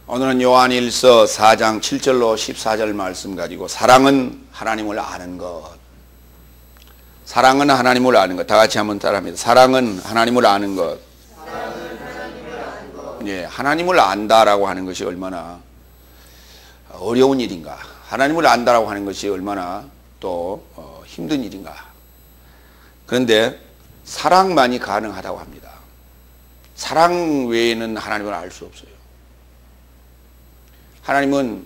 오늘은 요한일서 4장 7절로 14절 말씀 가지고 사랑은 하나님을 아는 것. 사랑은 하나님을 아는 것. 다 같이 한번 따라합니다. 사랑은 하나님을 아는 것. 예, 하나님을 안다라고 하는 것이 얼마나 어려운 일인가. 하나님을 안다라고 하는 것이 얼마나 또 힘든 일인가. 그런데 사랑만이 가능하다고 합니다. 사랑 외에는 하나님을 알 수 없어요. 하나님은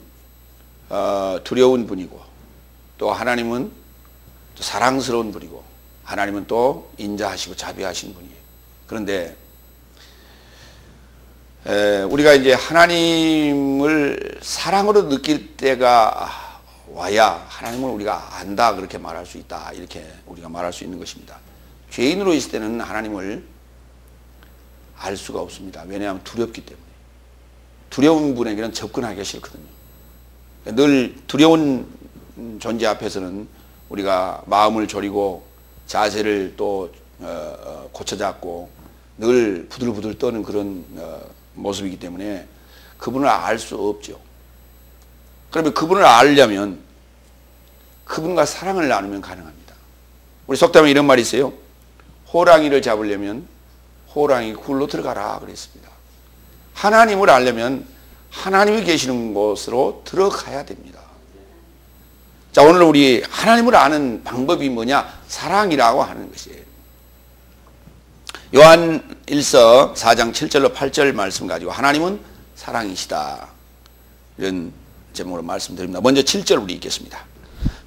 두려운 분이고, 또 하나님은 또 사랑스러운 분이고, 하나님은 또 인자하시고 자비하신 분이에요. 그런데 우리가 이제 하나님을 사랑으로 느낄 때가 와야 하나님을 우리가 안다 그렇게 말할 수 있다, 이렇게 우리가 말할 수 있는 것입니다. 죄인으로 있을 때는 하나님을 알 수가 없습니다. 왜냐하면 두렵기 때문에. 두려운 분에게는 접근하기가 싫거든요. 늘 두려운 존재 앞에서는 우리가 마음을 졸이고 자세를 또 고쳐잡고 늘 부들부들 떠는 그런 모습이기 때문에 그분을 알 수 없죠. 그러면 그분을 알려면 그분과 사랑을 나누면 가능합니다. 우리 속담에 이런 말이 있어요. 호랑이를 잡으려면 호랑이 굴로 들어가라 그랬습니다. 하나님을 알려면 하나님이 계시는 곳으로 들어가야 됩니다. 자, 오늘 우리 하나님을 아는 방법이 뭐냐? 사랑이라고 하는 것이에요. 요한일서 4장 7절로 8절 말씀 가지고 하나님은 사랑이시다, 이런 제목으로 말씀드립니다. 먼저 7절 우리 읽겠습니다.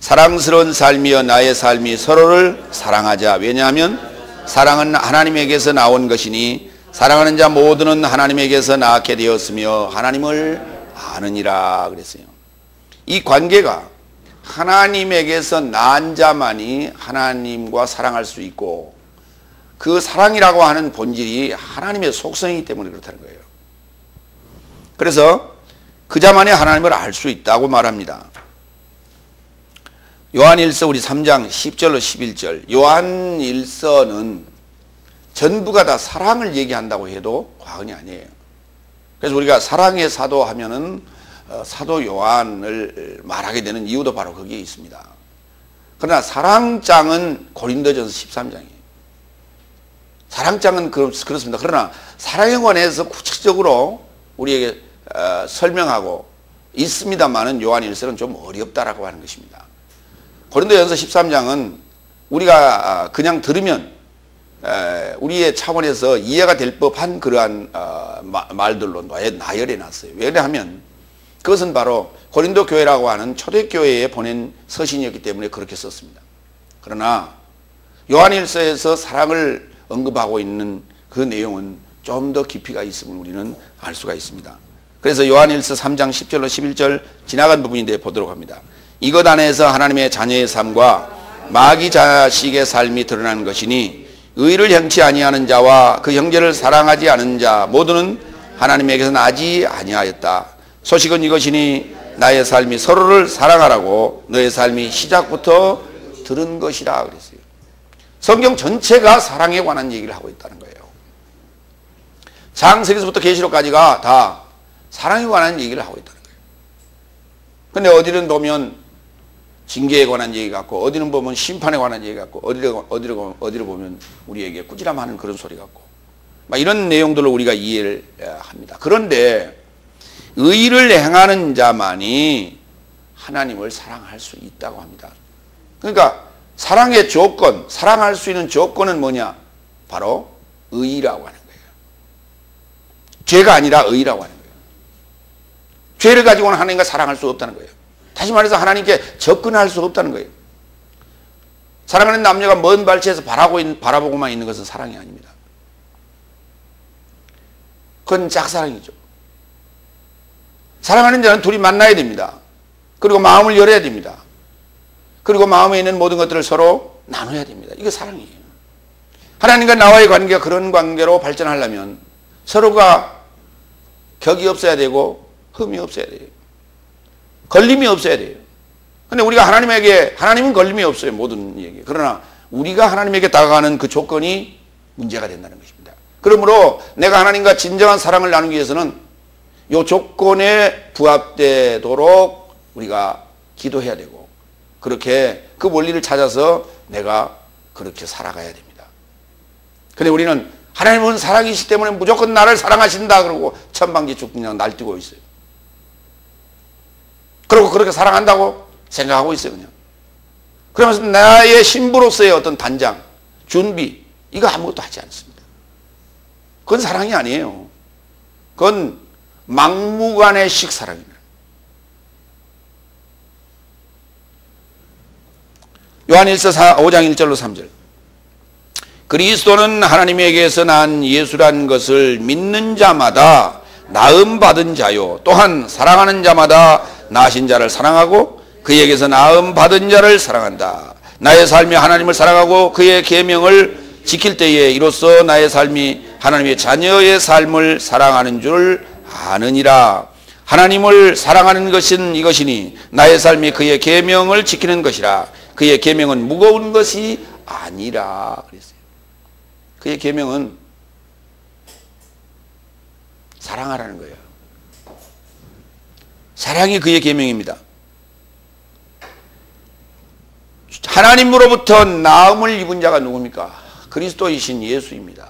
사랑스러운 삶이여 나의 삶이 서로를 사랑하자. 왜냐하면 사랑은 하나님에게서 나온 것이니 사랑하는 자 모두는 하나님에게서 낳게 되었으며 하나님을 아느니라 그랬어요. 이 관계가 하나님에게서 낳은 자만이 하나님과 사랑할 수 있고, 그 사랑이라고 하는 본질이 하나님의 속성이기 때문에 그렇다는 거예요. 그래서 그 자만이 하나님을 알 수 있다고 말합니다. 요한일서 우리 3장 10절로 11절. 요한일서는 전부가 다 사랑을 얘기한다고 해도 과언이 아니에요. 그래서 우리가 사랑의 사도 하면은 사도 요한을 말하게 되는 이유도 바로 거기에 있습니다. 그러나 사랑장은 고린도전서 13장이에요. 사랑장은 그렇습니다. 그러나 사랑에 관해서 구체적으로 우리에게 설명하고 있습니다만은 요한일서는 좀 어렵다라고 하는 것입니다. 고린도전서 13장은 우리가 그냥 들으면 우리의 차원에서 이해가 될 법한 그러한 말들로 나열해 놨어요. 왜냐하면 그것은 바로 고린도 교회라고 하는 초대교회에 보낸 서신이었기 때문에 그렇게 썼습니다. 그러나 요한일서에서 사랑을 언급하고 있는 그 내용은 좀 더 깊이가 있음을 우리는 알 수가 있습니다. 그래서 요한일서 3장 10절로 11절 지나간 부분인데 보도록 합니다. 이것 안에서 하나님의 자녀의 삶과 마귀 자식의 삶이 드러나는 것이니 의를 행치 아니하는 자와 그 형제를 사랑하지 않은 자 모두는 하나님에게서 나지 아니하였다. 소식은 이것이니 나의 삶이 서로를 사랑하라고 너의 삶이 시작부터 들은 것이라 그랬어요. 성경 전체가 사랑에 관한 얘기를 하고 있다는 거예요. 창세기서부터 계시록까지가 다 사랑에 관한 얘기를 하고 있다는 거예요. 근데 어디는 보면 징계에 관한 얘기 같고, 어디는 보면 심판에 관한 얘기 같고, 어디로 보면 우리에게 꾸지람하는 그런 소리 같고, 막 이런 내용들을 우리가 이해를 합니다. 그런데 의를 행하는 자만이 하나님을 사랑할 수 있다고 합니다. 그러니까 사랑의 조건, 사랑할 수 있는 조건은 뭐냐? 바로 의라고 하는 거예요. 죄가 아니라 의라고 하는 거예요. 죄를 가지고는 하나님과 사랑할 수 없다는 거예요. 다시 말해서 하나님께 접근할 수 없다는 거예요. 사랑하는 남녀가 먼 발치에서 바라보고만 있는 것은 사랑이 아닙니다. 그건 짝사랑이죠. 사랑하는 자는 둘이 만나야 됩니다. 그리고 마음을 열어야 됩니다. 그리고 마음에 있는 모든 것들을 서로 나눠야 됩니다. 이게 사랑이에요. 하나님과 나와의 관계가 그런 관계로 발전하려면 서로가 격이 없어야 되고 흠이 없어야 돼요. 걸림이 없어야 돼요. 근데 우리가 하나님은 걸림이 없어요. 모든 얘기. 그러나 우리가 하나님에게 다가가는 그 조건이 문제가 된다는 것입니다. 그러므로 내가 하나님과 진정한 사랑을 나누기 위해서는 요 조건에 부합되도록 우리가 기도해야 되고, 그렇게 그 원리를 찾아서 내가 그렇게 살아가야 됩니다. 근데 우리는 하나님은 사랑이시기 때문에 무조건 나를 사랑하신다 그러고 천방지축 그냥 날뛰고 있어요. 그리고 그렇게 사랑한다고 생각하고 있어요, 그냥. 그러면서 나의 신부로서의 어떤 단장, 준비, 이거 아무것도 하지 않습니다. 그건 사랑이 아니에요. 그건 막무가내식 사랑입니다. 요한일서 5장 1절로 3절. 그리스도는 하나님에게서 난 예수란 것을 믿는 자마다 나음 받은 자요, 또한 사랑하는 자마다 나신 자를 사랑하고 그에게서 나음 받은 자를 사랑한다. 나의 삶이 하나님을 사랑하고 그의 계명을 지킬 때에 이로써 나의 삶이 하나님의 자녀의 삶을 사랑하는 줄 아느니라. 하나님을 사랑하는 것은 이것이니 나의 삶이 그의 계명을 지키는 것이라. 그의 계명은 무거운 것이 아니라 그랬어요. 그의 계명은 사랑하라는 거예요. 사랑이 그의 계명입니다. 하나님으로부터 나음을 입은 자가 누굽니까? 그리스도이신 예수입니다.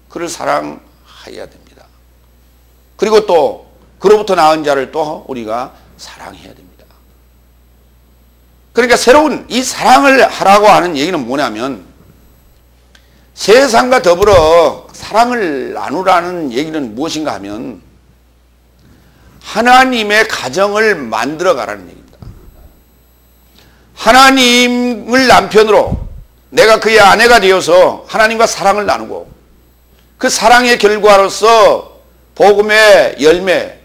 그를 사랑해야 됩니다. 그리고 또 그로부터 나은 자를 또 우리가 사랑해야 됩니다. 그러니까 새로운 이 사랑을 하라고 하는 얘기는 뭐냐면, 세상과 더불어 사랑을 나누라는 얘기는 무엇인가 하면 하나님의 가정을 만들어 가라는 얘기입니다. 하나님을 남편으로 내가 그의 아내가 되어서 하나님과 사랑을 나누고, 그 사랑의 결과로서 복음의 열매,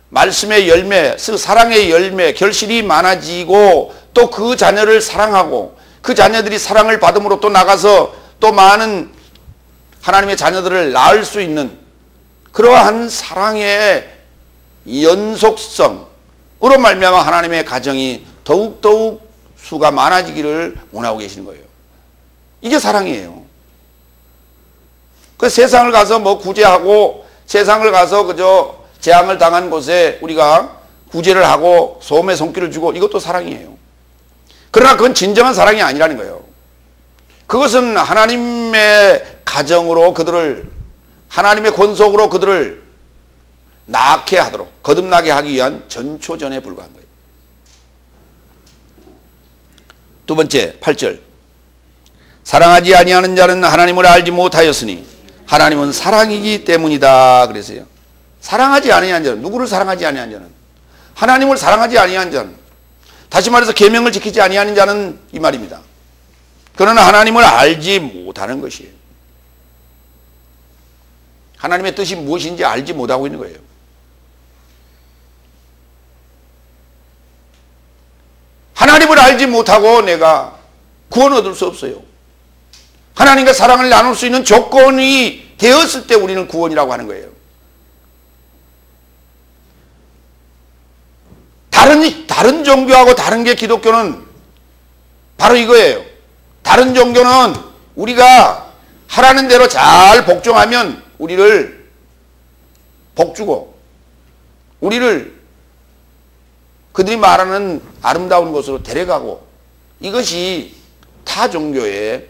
말씀의 열매, 사랑의 열매, 결실이 많아지고, 또 그 자녀를 사랑하고 그 자녀들이 사랑을 받음으로 또 나가서 또 많은 하나님의 자녀들을 낳을 수 있는 그러한 사랑의 연속성으로 말미암아 하나님의 가정이 더욱더욱 수가 많아지기를 원하고 계시는 거예요. 이게 사랑이에요. 그 세상을 가서 뭐 구제하고, 세상을 가서 그저 재앙을 당한 곳에 우리가 구제를 하고 소금의 손길을 주고, 이것도 사랑이에요. 그러나 그건 진정한 사랑이 아니라는 거예요. 그것은 하나님의 가정으로 그들을, 하나님의 권속으로 그들을 낳게 하도록, 거듭나게 하기 위한 전초전에 불과한 거예요. 두 번째, 8절. 사랑하지 아니하는 자는 하나님을 알지 못하였으니 하나님은 사랑이기 때문이다 그랬어요. 사랑하지 아니한 자는, 누구를 사랑하지 아니한 자는? 하나님을 사랑하지 아니한 자는, 다시 말해서 계명을 지키지 아니하는 자는 이 말입니다. 그러나 하나님을 알지 못하는 것이에요. 하나님의 뜻이 무엇인지 알지 못하고 있는 거예요. 하나님을 알지 못하고 내가 구원 얻을 수 없어요. 하나님과 사랑을 나눌 수 있는 조건이 되었을 때 우리는 구원이라고 하는 거예요. 다른 종교하고 다른 게 기독교는 바로 이거예요. 다른 종교는 우리가 하라는 대로 잘 복종하면 우리를 복주고, 우리를 그들이 말하는 아름다운 곳으로 데려가고, 이것이 타 종교의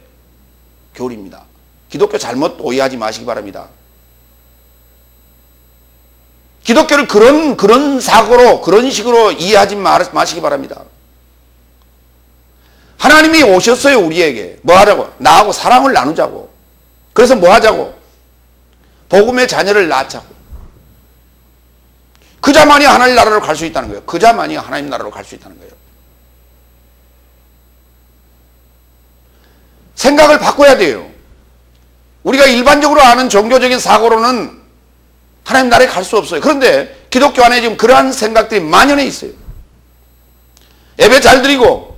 교리입니다. 기독교 잘못 오해하지 마시기 바랍니다. 기독교를 그런 사고로, 그런 식으로 이해하지 마시기 바랍니다. 하나님이 오셨어요, 우리에게. 뭐 하자고? 나하고 사랑을 나누자고. 그래서 뭐 하자고? 복음의 자녀를 낳자고. 그자만이 하나님 나라로 갈 수 있다는 거예요. 그자만이 하나님 나라로 갈 수 있다는 거예요. 생각을 바꿔야 돼요. 우리가 일반적으로 아는 종교적인 사고로는 하나님 나라에 갈 수 없어요. 그런데 기독교 안에 지금 그러한 생각들이 만연해 있어요. 예배 잘 드리고,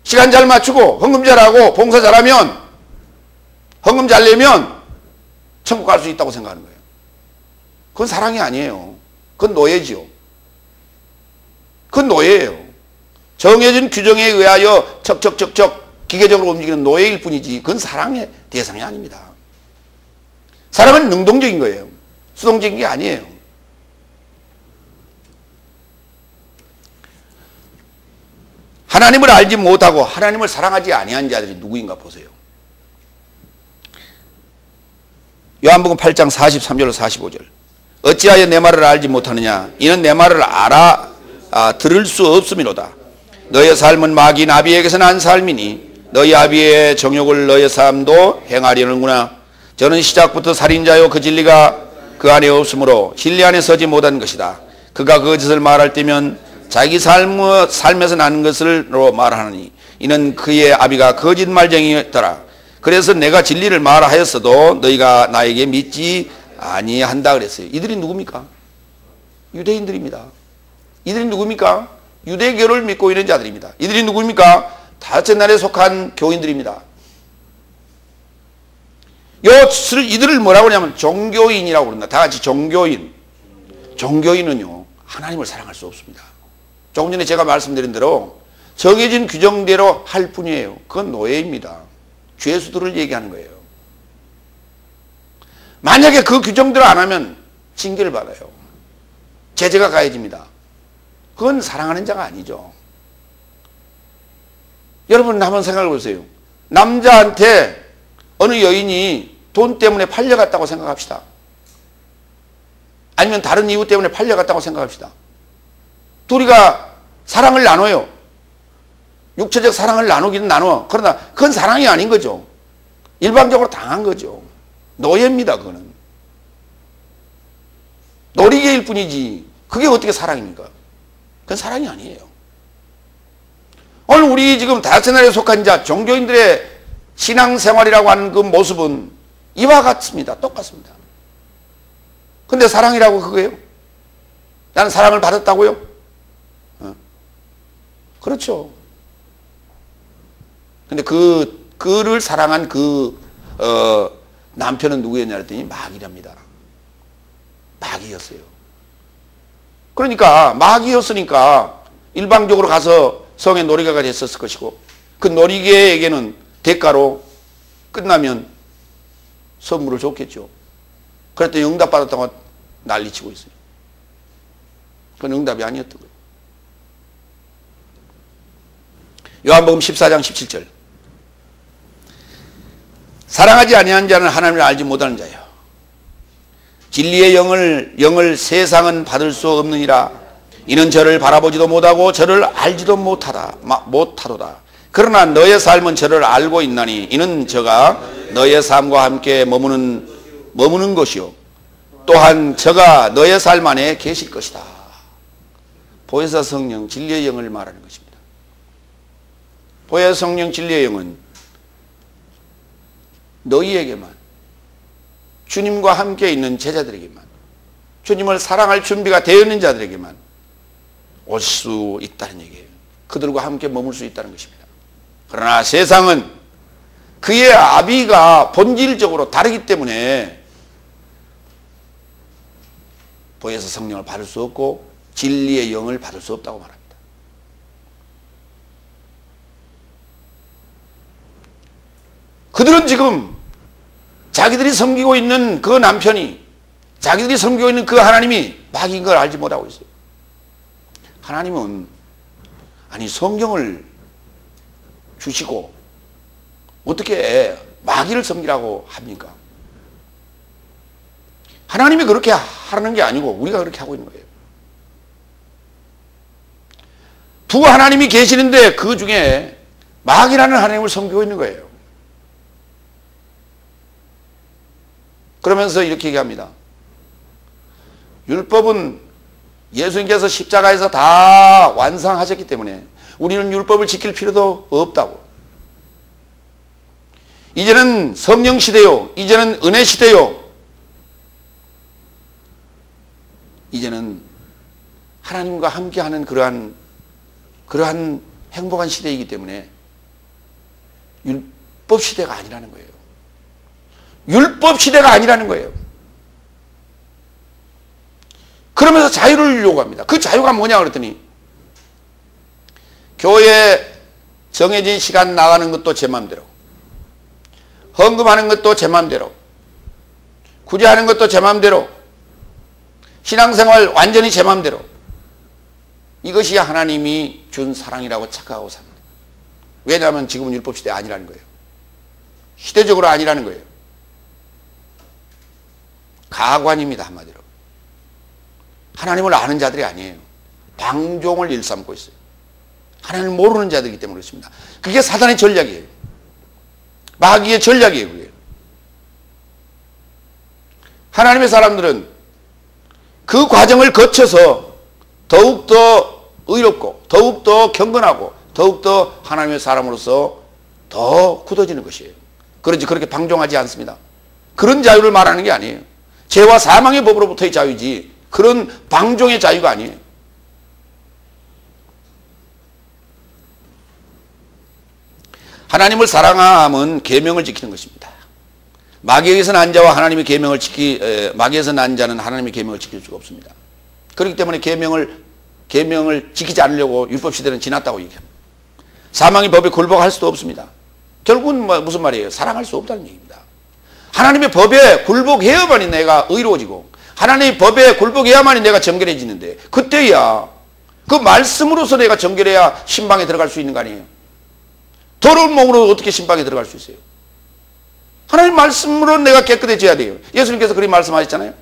시간 잘 맞추고, 헌금 잘하고, 봉사 잘하면, 헌금 잘 내면 천국 갈 수 있다고 생각하는 거예요. 그건 사랑이 아니에요. 그건 노예지요. 그건 노예예요. 정해진 규정에 의하여 척척척척 기계적으로 움직이는 노예일 뿐이지, 그건 사랑의 대상이 아닙니다. 사랑은 능동적인 거예요. 수동적인 게 아니에요. 하나님을 알지 못하고 하나님을 사랑하지 아니한 자들이 누구인가 보세요. 요한복음 8장 43절로 45절. 어찌하여 내 말을 알지 못하느냐? 이는 내 말을 들을 수 없음이로다. 너의 삶은 마귀 나비에게서 난 삶이니 너희 아비의 정욕을 너의 삶도 행하려는구나. 저는 시작부터 살인자요 그 진리가 그 안에 없으므로 진리 안에 서지 못한 것이다. 그가 거짓을 말할 때면 자기 삶에서 나는 것으로 말하느니 이는 그의 아비가 거짓말쟁이였더라. 그래서 내가 진리를 말하였어도 너희가 나에게 믿지 아니한다 그랬어요. 이들이 누굽니까? 유대인들입니다. 이들이 누굽니까? 유대교를 믿고 있는 자들입니다. 이들이 누굽니까? 다섯째 날에 속한 교인들입니다. 이들을 뭐라고 하냐면 종교인이라고 그럽니다. 다 같이 종교인. 종교인은요, 하나님을 사랑할 수 없습니다. 조금 전에 제가 말씀드린 대로 정해진 규정대로 할 뿐이에요. 그건 노예입니다. 죄수들을 얘기하는 거예요. 만약에 그 규정대로 안 하면 징계를 받아요. 제재가 가해집니다. 그건 사랑하는 자가 아니죠. 여러분 한번 생각해 보세요. 남자한테 어느 여인이 돈 때문에 팔려갔다고 생각합시다. 아니면 다른 이유 때문에 팔려갔다고 생각합시다. 둘이가 사랑을 나눠요. 육체적 사랑을 나누기는 나눠. 그러나 그건 사랑이 아닌 거죠. 일방적으로 당한 거죠. 노예입니다. 그거는. 놀이개일 뿐이지 그게 어떻게 사랑입니까? 그건 사랑이 아니에요. 오늘 우리 지금 다섯째 날에 속한 자 종교인들의 신앙생활이라고 하는 그 모습은 이와 같습니다. 똑같습니다. 근데 사랑이라고 그거예요? 나는 사랑을 받았다고요? 그렇죠. 근데 그를 사랑한 남편은 누구였냐 했더니 마귀랍니다. 마귀였어요. 그러니까 마귀였으니까 일방적으로 가서 성의 놀이개가 됐었을 것이고 그 놀이개에게는 대가로 끝나면 선물을 줬겠죠. 그랬더니 응답받았다고 난리치고 있어요. 그건 응답이 아니었던 거예요. 요한복음 14장 17절. 사랑하지 아니한 자는 하나님을 알지 못하는 자요. 진리의 영을 세상은 받을 수 없느니라. 이는 저를 바라보지도 못하고 저를 알지도 못하도다. 그러나 너의 삶은 저를 알고 있나니 이는 저가 너의 삶과 함께 머무는 것이요 또한 저가 너의 삶 안에 계실 것이다. 보혜사 성령 진리의 영을 말하는 것입니다. 보혜사 성령 진리의 영은 너희에게만, 주님과 함께 있는 제자들에게만, 주님을 사랑할 준비가 되어 있는 자들에게만 올 수 있다는 얘기예요. 그들과 함께 머물 수 있다는 것입니다. 그러나 세상은 그의 아비가 본질적으로 다르기 때문에 보혜사 성령을 받을 수 없고 진리의 영을 받을 수 없다고 말합니다. 그들은 지금 자기들이 섬기고 있는 그 남편이, 자기들이 섬기고 있는 그 하나님이 마귀인 걸 알지 못하고 있어요. 하나님은 성경을 주시고 어떻게 마귀를 섬기라고 합니까? 하나님이 그렇게 하는 게 아니고 우리가 그렇게 하고 있는 거예요. 두 하나님이 계시는데 그 중에 마귀라는 하나님을 섬기고 있는 거예요. 그러면서 이렇게 얘기합니다. 율법은 예수님께서 십자가에서 다 완성하셨기 때문에 우리는 율법을 지킬 필요도 없다고. 이제는 성령 시대요. 이제는 은혜 시대요. 이제는 하나님과 함께하는 그러한 행복한 시대이기 때문에 율법 시대가 아니라는 거예요. 율법 시대가 아니라는 거예요. 그러면서 자유를 요구합니다. 그 자유가 뭐냐 그랬더니 교회 정해진 시간 나가는 것도 제 마음대로, 헌금하는 것도 제 마음대로, 구제하는 것도 제 마음대로, 신앙생활 완전히 제 마음대로. 이것이 하나님이 준 사랑이라고 착각하고 삽니다. 왜냐하면 지금은 율법시대 아니라는 거예요. 시대적으로 아니라는 거예요. 가관입니다. 한마디로. 하나님을 아는 자들이 아니에요. 방종을 일삼고 있어요. 하나님을 모르는 자들이기 때문에 그렇습니다. 그게 사단의 전략이에요. 마귀의 전략이에요. 그게. 하나님의 사람들은 그 과정을 거쳐서 더욱더 의롭고 더욱더 경건하고 더욱더 하나님의 사람으로서 더 굳어지는 것이에요. 그런지 그렇게 방종하지 않습니다. 그런 자유를 말하는 게 아니에요. 죄와 사망의 법으로부터의 자유지 그런 방종의 자유가 아니에요. 하나님을 사랑함은 계명을 지키는 것입니다. 마귀에게서 난 자와 하나님의 계명을 마귀에서 난 자는 하나님의 계명을 지킬 수가 없습니다. 그렇기 때문에 계명을 지키지 않으려고 율법 시대는 지났다고 얘기합니다. 사망의 법에 굴복할 수도 없습니다. 결국은 무슨 말이에요? 사랑할 수 없다는 얘기입니다. 하나님의 법에 굴복해야만이 내가 의로워지고 하나님의 법에 굴복해야만이 내가 정결해지는데 그때야 그 말씀으로서 내가 정결해야 신방에 들어갈 수 있는 거 아니에요? 더러운 몸으로 어떻게 신방에 들어갈 수 있어요? 하나님 말씀으로 내가 깨끗해져야 돼요. 예수님께서 그렇게 말씀하셨잖아요.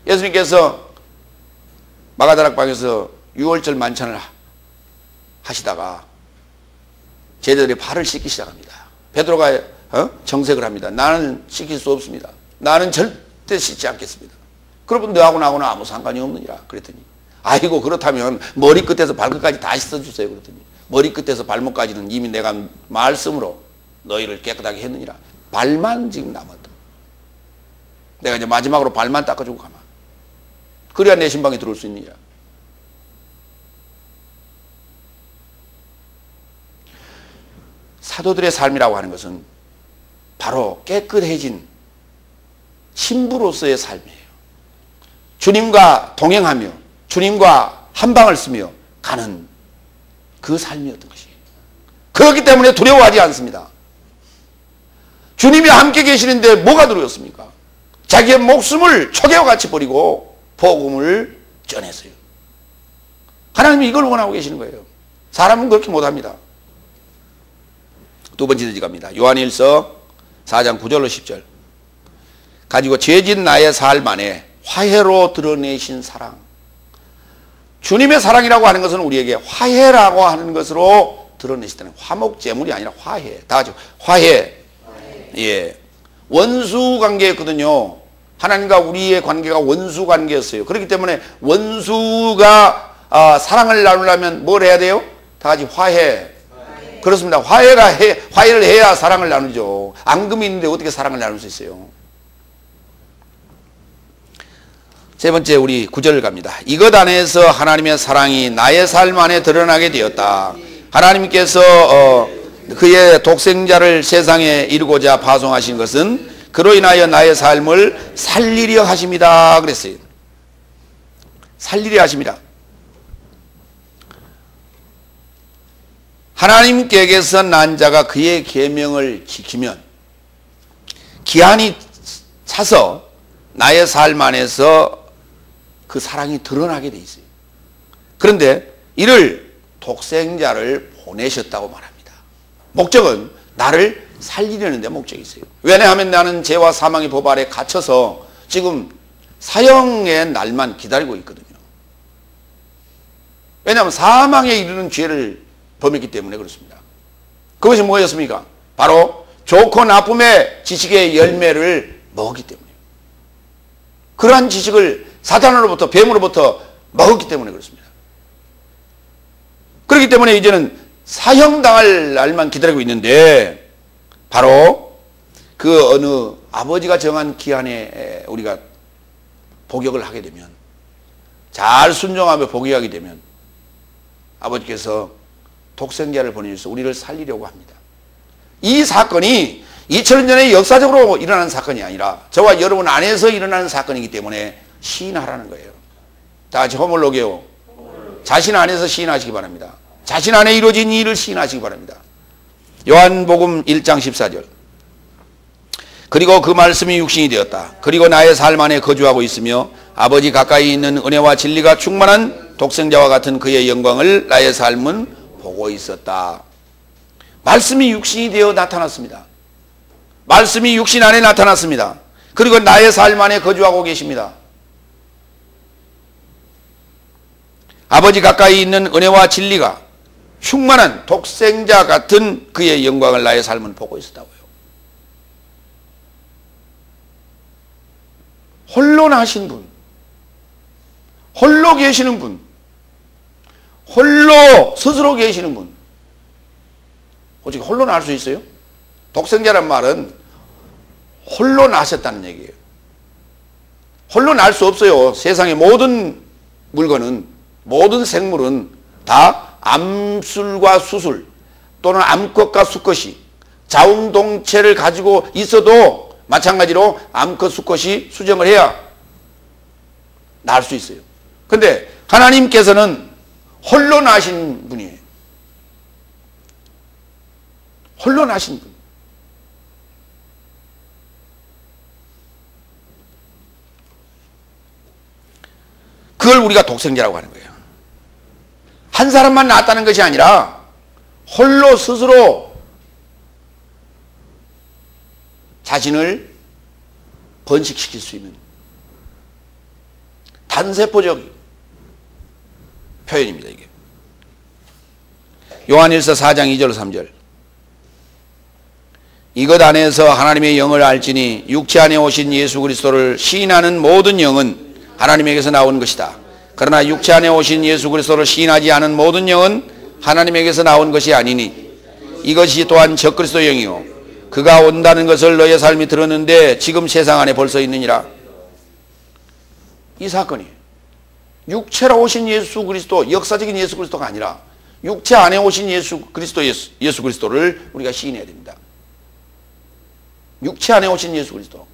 예수님께서 마가다락방에서 유월절 만찬을 하시다가 제자들의 발을 씻기 시작합니다. 베드로가 정색을 합니다. 나는 씻길 수 없습니다. 나는 절대 씻지 않겠습니다. 그러면 너하고 나하고는 아무 상관이 없느니라 그랬더니 아이고 그렇다면 머리끝에서 발끝까지 다 씻어주세요 그랬더니 머리끝에서 발목까지는 이미 내가 말씀으로 너희를 깨끗하게 했느니라. 발만 지금 남았다. 내가 이제 마지막으로 발만 닦아주고 가만. 그래야 내 신방에 들어올 수 있느니라. 사도들의 삶이라고 하는 것은 바로 깨끗해진 신부로서의 삶이에요. 주님과 동행하며 주님과 한방을 쓰며 가는 그 삶이었던 것이에요. 그렇기 때문에 두려워하지 않습니다. 주님이 함께 계시는데 뭐가 두려웠습니까? 자기의 목숨을 초계와 같이 버리고 복음을 전했어요. 하나님이 이걸 원하고 계시는 거예요. 사람은 그렇게 못합니다. 두 번째 지갑니다. 요한일서 4장 9절로 10절 가지고 죄진 나의 삶 안에 화해로 드러내신 사랑. 주님의 사랑이라고 하는 것은 우리에게 화해라고 하는 것으로 드러내시다는 화목제물이 아니라 화해. 다 같이 화해. 예, 원수 관계였거든요. 하나님과 우리의 관계가 원수 관계였어요. 그렇기 때문에 원수가 사랑을 나누려면 뭘 해야 돼요? 다 같이 화해. 그렇습니다. 화해를 해야 사랑을 나누죠. 앙금이 있는데 어떻게 사랑을 나눌 수 있어요? 세 번째 우리 9절 갑니다. 이것 안에서 하나님의 사랑이 나의 삶 안에 드러나게 되었다. 하나님께서 그의 독생자를 세상에 이루고자 파송하신 것은 그로 인하여 나의 삶을 살리려 하십니다. 그랬어요. 살리려 하십니다. 하나님께서 난 자가 그의 계명을 지키면 기한이 차서 나의 삶 안에서 그 사랑이 드러나게 돼 있어요. 그런데 이를 독생자를 보내셨다고 말합니다. 목적은 나를 살리려는 데 목적이 있어요. 왜냐하면 나는 죄와 사망의 법 아래 갇혀서 지금 사형의 날만 기다리고 있거든요. 왜냐하면 사망에 이르는 죄를 범했기 때문에 그렇습니다. 그것이 뭐였습니까? 바로 좋고 나쁨의 지식의 열매를 먹었기 때문에. 그러한 지식을 사탄으로부터 뱀으로부터 먹었기 때문에 그렇습니다. 그렇기 때문에 이제는 사형당할 날만 기다리고 있는데 바로 그 어느 아버지가 정한 기한에 우리가 복역을 하게 되면 잘 순종하며 복역하게 되면 아버지께서 독생자를 보내주셔서 우리를 살리려고 합니다. 이 사건이 2000년 전에 역사적으로 일어난 사건이 아니라 저와 여러분 안에서 일어나는 사건이기 때문에 시인하라는 거예요. 다 같이 호몰로게요. 자신 안에서 시인하시기 바랍니다. 자신 안에 이루어진 일을 시인하시기 바랍니다. 요한복음 1장 14절 그리고 그 말씀이 육신이 되었다. 그리고 나의 삶 안에 거주하고 있으며 아버지 가까이 있는 은혜와 진리가 충만한 독생자와 같은 그의 영광을 나의 삶은 보고 있었다. 말씀이 육신이 되어 나타났습니다. 말씀이 육신 안에 나타났습니다. 그리고 나의 삶 안에 거주하고 계십니다. 아버지 가까이 있는 은혜와 진리가 충만한 독생자 같은 그의 영광을 나의 삶은 보고 있었다고요. 홀로 나신 분, 홀로 계시는 분, 홀로 스스로 계시는 분. 어떻게 홀로 날 수 있어요? 독생자란 말은 홀로 나셨다는 얘기예요. 홀로 날 수 없어요. 세상의 모든 물건은, 모든 생물은 다 암술과 수술 또는 암컷과 수컷이 자웅동체를 가지고 있어도 마찬가지로 암컷 수컷이 수정을 해야 날 수 있어요. 그런데 하나님께서는 홀로 나신 분이에요. 홀로 나신 분. 그걸 우리가 독생자라고 하는 거예요. 한 사람만 낳았다는 것이 아니라 홀로 스스로 자신을 번식시킬 수 있는 단세포적 표현입니다. 이게 요한일서 4장 2절 3절 이것 안에서 하나님의 영을 알지니 육체 안에 오신 예수 그리스도를 시인하는 모든 영은 하나님에게서 나온 것이다. 그러나 육체 안에 오신 예수 그리스도를 시인하지 않은 모든 영은 하나님에게서 나온 것이 아니니 이것이 또한 적그리스도 영이요 그가 온다는 것을 너의 삶이 들었는데 지금 세상 안에 벌써 있느니라. 이 사건이 육체로 오신 예수 그리스도, 역사적인 예수 그리스도가 아니라 육체 안에 오신 예수 그리스도를 우리가 시인해야 됩니다. 육체 안에 오신 예수 그리스도.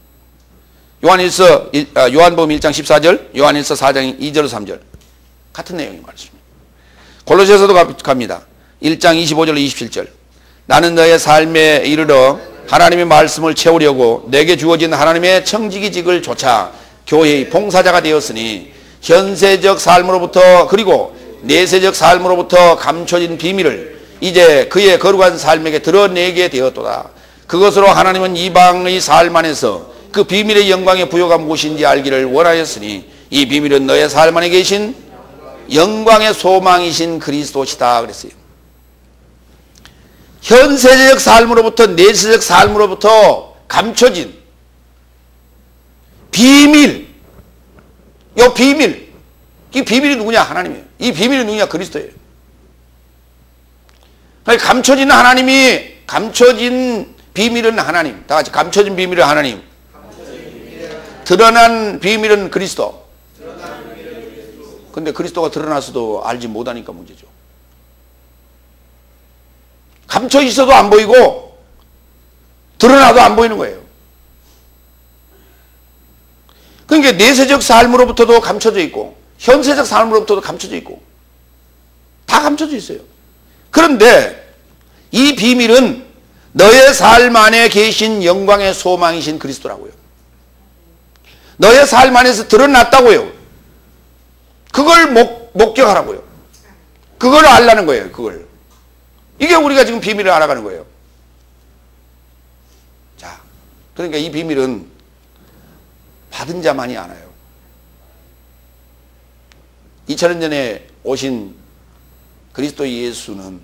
요한복음 1장 14절, 요한일서 4장 2절 3절 같은 내용의 말씀입니다. 골로새서도 갑니다. 1장 25절 27절 나는 너의 삶에 이르러 하나님의 말씀을 채우려고 내게 주어진 하나님의 청지기직을 좇아 교회의 봉사자가 되었으니 현세적 삶으로부터 그리고 내세적 삶으로부터 감춰진 비밀을 이제 그의 거룩한 삶에게 드러내게 되었도다. 그것으로 하나님은 이방의 삶 안에서 그 비밀의 영광의 부요가 무엇인지 알기를 원하였으니 이 비밀은 너의 삶 안에 계신 영광의 소망이신 그리스도시다 그랬어요. 현세적 삶으로부터 내세적 삶으로부터 감춰진 비밀, 이 비밀, 이 비밀이 누구냐? 하나님이에요. 이 비밀이 누구냐? 그리스도예요. 감춰진 하나님이, 감춰진 비밀은 하나님. 다 같이 감춰진 비밀은 하나님. 드러난 비밀은 그리스도. 근데 그리스도가 드러났어도 알지 못하니까 문제죠. 감춰 있어도 안 보이고 드러나도 안 보이는 거예요. 그러니까 내세적 삶으로부터도 감춰져 있고 현세적 삶으로부터도 감춰져 있고 다 감춰져 있어요. 그런데 이 비밀은 너의 삶 안에 계신 영광의 소망이신 그리스도라고요. 너의 삶 안에서 드러났다고요. 그걸 목격하라고요. 그걸 알라는 거예요. 그걸. 이게 우리가 지금 비밀을 알아가는 거예요. 자, 그러니까 이 비밀은 받은 자만이 알아요. 2000년 전에 오신 그리스도 예수는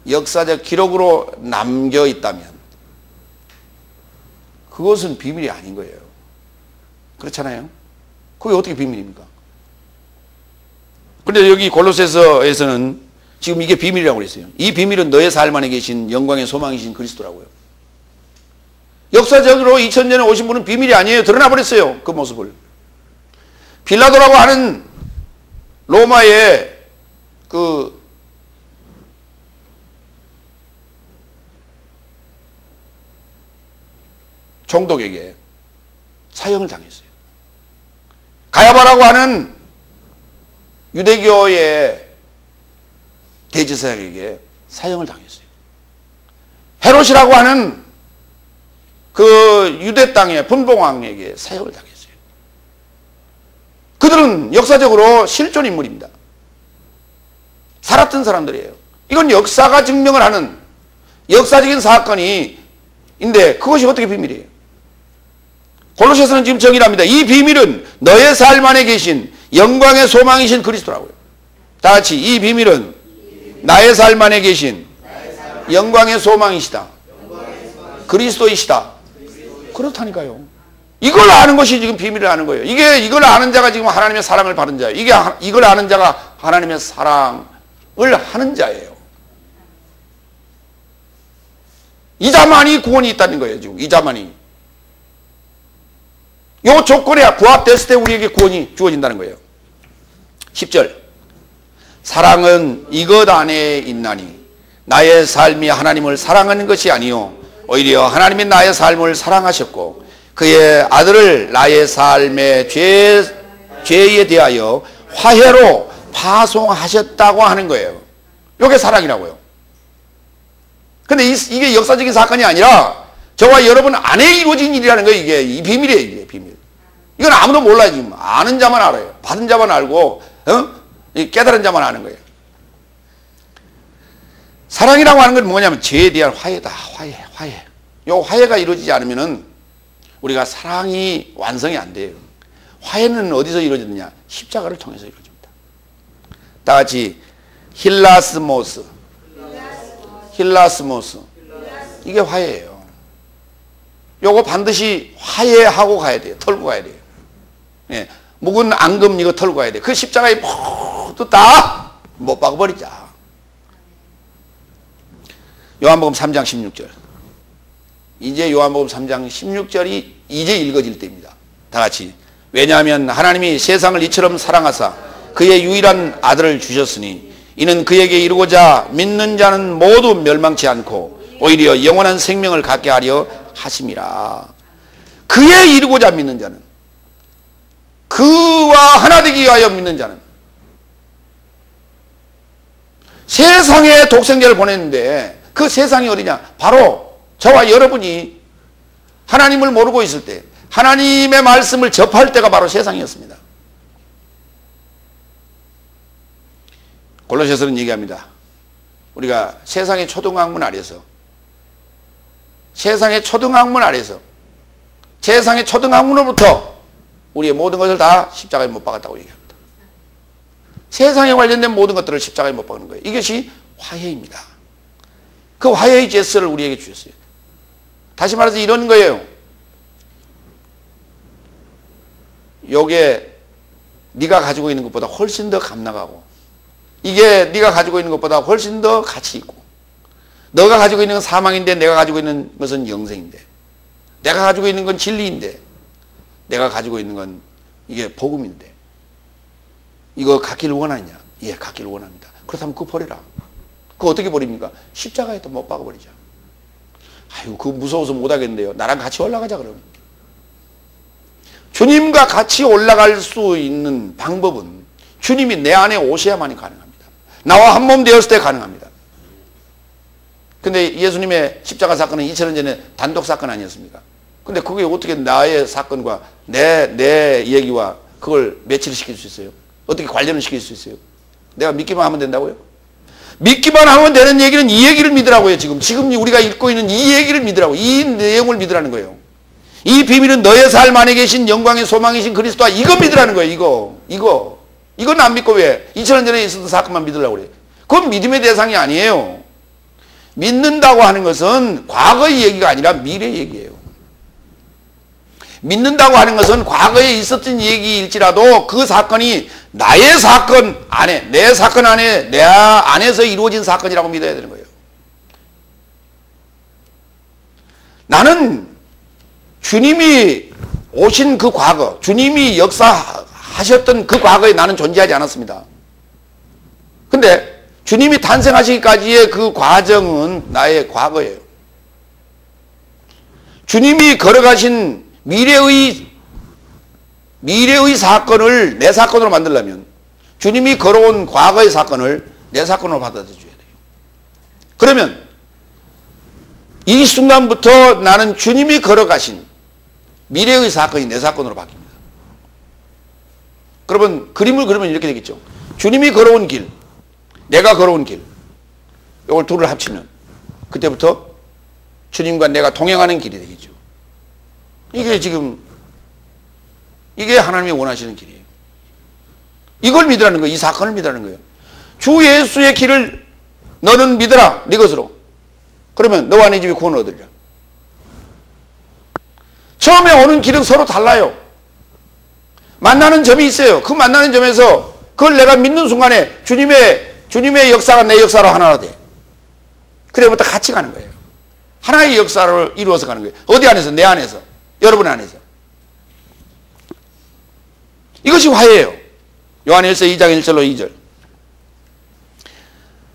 역사적 기록으로 남겨 있다면 그것은 비밀이 아닌 거예요. 그렇잖아요. 그게 어떻게 비밀입니까? 그런데 여기 골로새서에서는 지금 이게 비밀이라고 그랬어요. 이 비밀은 너의 삶 안에 계신 영광의 소망이신 그리스도라고요. 역사적으로 2000년에 오신 분은 비밀이 아니에요. 드러나 버렸어요. 그 모습을. 빌라도라고 하는 로마의 그 총독에게 사형을 당했어요. 가야바라고 하는 유대교의 대제사장에게 사형을 당했어요. 헤롯이라고 하는 그 유대 땅의 분봉왕에게 사형을 당했어요. 그들은 역사적으로 실존 인물입니다. 살았던 사람들이에요. 이건 역사가 증명을 하는 역사적인 사건인데 그것이 어떻게 비밀이에요? 골로새서는 지금 정의를 합니다. 이 비밀은 너의 삶 안에 계신 영광의 소망이신 그리스도라고요. 다 같이 이 비밀은 나의 삶 안에 계신 영광의 소망이시다. 그리스도이시다. 그렇다니까요. 이걸 아는 것이 지금 비밀을 아는 거예요. 이걸 아는 자가 지금 하나님의 사랑을 받은 자예요. 이걸 아는 자가 하나님의 사랑을 하는 자예요. 이 자만이 구원이 있다는 거예요. 지금 이 자만이. 요 조건에 부합됐을 때 우리에게 구원이 주어진다는 거예요. 10절. 사랑은 이것 안에 있나니 나의 삶이 하나님을 사랑하는 것이 아니요 오히려 하나님이 나의 삶을 사랑하셨고 그의 아들을 나의 삶의 죄에 대하여 화해로 파송하셨다고 하는 거예요. 이게 사랑이라고요. 근데 이게 역사적인 사건이 아니라 저와 여러분 안에 이루어진 일이라는 거예요. 이게 이 비밀이에요. 이게 비밀. 이건 아무도 몰라요. 지금 아는 자만 알아요. 받은 자만 알고 깨달은 자만 아는 거예요. 사랑이라고 하는 건 뭐냐면 죄에 대한 화해다. 화해. 요 화해가 이루어지지 않으면은 우리가 사랑이 완성이 안 돼요. 화해는 어디서 이루어지느냐? 십자가를 통해서 이루어집니다. 다 같이 힐라스모스. 이게 화해예요. 요거 반드시 화해하고 가야 돼요. 털고 가야 돼요. 예. 묵은 앙금 이거 털고 가야 돼요. 그 십자가에 모두 다 못 박아버리자. 요한복음 3장 16절. 이제 요한복음 3장 16절이 이제 읽어질 때입니다. 다 같이. 왜냐하면 하나님이 세상을 이처럼 사랑하사 그의 유일한 아들을 주셨으니 이는 그에게 이루고자 믿는 자는 모두 멸망치 않고 오히려 영원한 생명을 갖게 하려 하심이라. 그에 이루고자 믿는 자는, 그와 하나 되기 위하여 믿는 자는, 세상에 독생자를 보냈는데 그 세상이 어디냐? 바로 저와 여러분이 하나님을 모르고 있을 때, 하나님의 말씀을 접할 때가 바로 세상이었습니다. 골로새서는 얘기합니다. 우리가 세상의 초등학문 아래서, 세상의 초등학문으로부터 우리의 모든 것을 다 십자가에 못 박았다고 얘기합니다. 세상에 관련된 모든 것들을 십자가에 못 박는 거예요. 이것이 화해입니다. 그 화해의 제스를 우리에게 주셨어요. 다시 말해서 이런 거예요. 요게 네가 가지고 있는 것보다 훨씬 더 값나가고, 이게 네가 가지고 있는 것보다 훨씬 더 가치 있고, 너가 가지고 있는 건 사망인데 내가 가지고 있는 것은 영생인데, 내가 가지고 있는 건 진리인데, 내가 가지고 있는 건 이게 복음인데, 이거 갖기를 원하느냐? 예, 갖기를 원합니다. 그렇다면 그거 버려라. 그거 어떻게 버립니까? 십자가에다 못 박아버리자. 아유, 그거 무서워서 못하겠는데요. 나랑 같이 올라가자 그러면. 주님과 같이 올라갈 수 있는 방법은 주님이 내 안에 오셔야만이 가능합니다. 나와 한 몸 되었을 때 가능합니다. 근데 예수님의 십자가 사건은 2000년 전에 단독 사건 아니었습니까? 근데 그게 어떻게 나의 사건과 내 얘기와 그걸 매치를 시킬 수 있어요? 어떻게 관련을 시킬 수 있어요? 내가 믿기만 하면 된다고요? 믿기만 하면 되는 얘기는 이 얘기를 믿으라고요. 지금 우리가 읽고 있는 이 얘기를 믿으라고. 이 내용을 믿으라는 거예요. 이 비밀은 너의 삶 안에 계신 영광의 소망이신 그리스도와 이거 믿으라는 거예요. 이건 안 믿고 왜 2000년 전에 있었던 사건만 믿으려고 그래요? 그건 믿음의 대상이 아니에요. 믿는다고 하는 것은 과거의 얘기가 아니라 미래 얘기예요. 믿는다고 하는 것은 과거에 있었던 얘기일지라도 그 사건이 나의 사건 안에, 내 사건 안에, 내 안에서 이루어진 사건이라고 믿어야 되는 거예요. 나는 주님이 오신 그 과거, 주님이 역사하셨던 그 과거에 나는 존재하지 않았습니다. 근데 주님이 탄생하시기까지의 그 과정은 나의 과거예요. 주님이 걸어가신 미래의 사건을 내 사건으로 만들려면 주님이 걸어온 과거의 사건을 내 사건으로 받아들여줘야 돼요. 그러면 이 순간부터 나는 주님이 걸어가신 미래의 사건이 내 사건으로 바뀝니다. 그러면 그림을 그리면 이렇게 되겠죠. 주님이 걸어온 길, 내가 걸어온 길, 이걸 둘을 합치면 그때부터 주님과 내가 동행하는 길이 되겠죠. 이게 지금 이게 하나님이 원하시는 길이에요. 이걸 믿으라는 거예요. 이 사건을 믿으라는 거예요. 주 예수의 길을 너는 믿어라, 네 것으로. 그러면 너와 네 집이 구원을 얻으리라. 처음에 오는 길은 서로 달라요. 만나는 점이 있어요. 그 만나는 점에서 그걸 내가 믿는 순간에 주님의 역사가 내 역사로 하나가 돼. 그래부터 같이 가는 거예요. 하나의 역사를 이루어서 가는 거예요. 어디 안에서? 내 안에서. 여러분 안에서. 이것이 화해예요. 요한일서 2장 1절로 2절.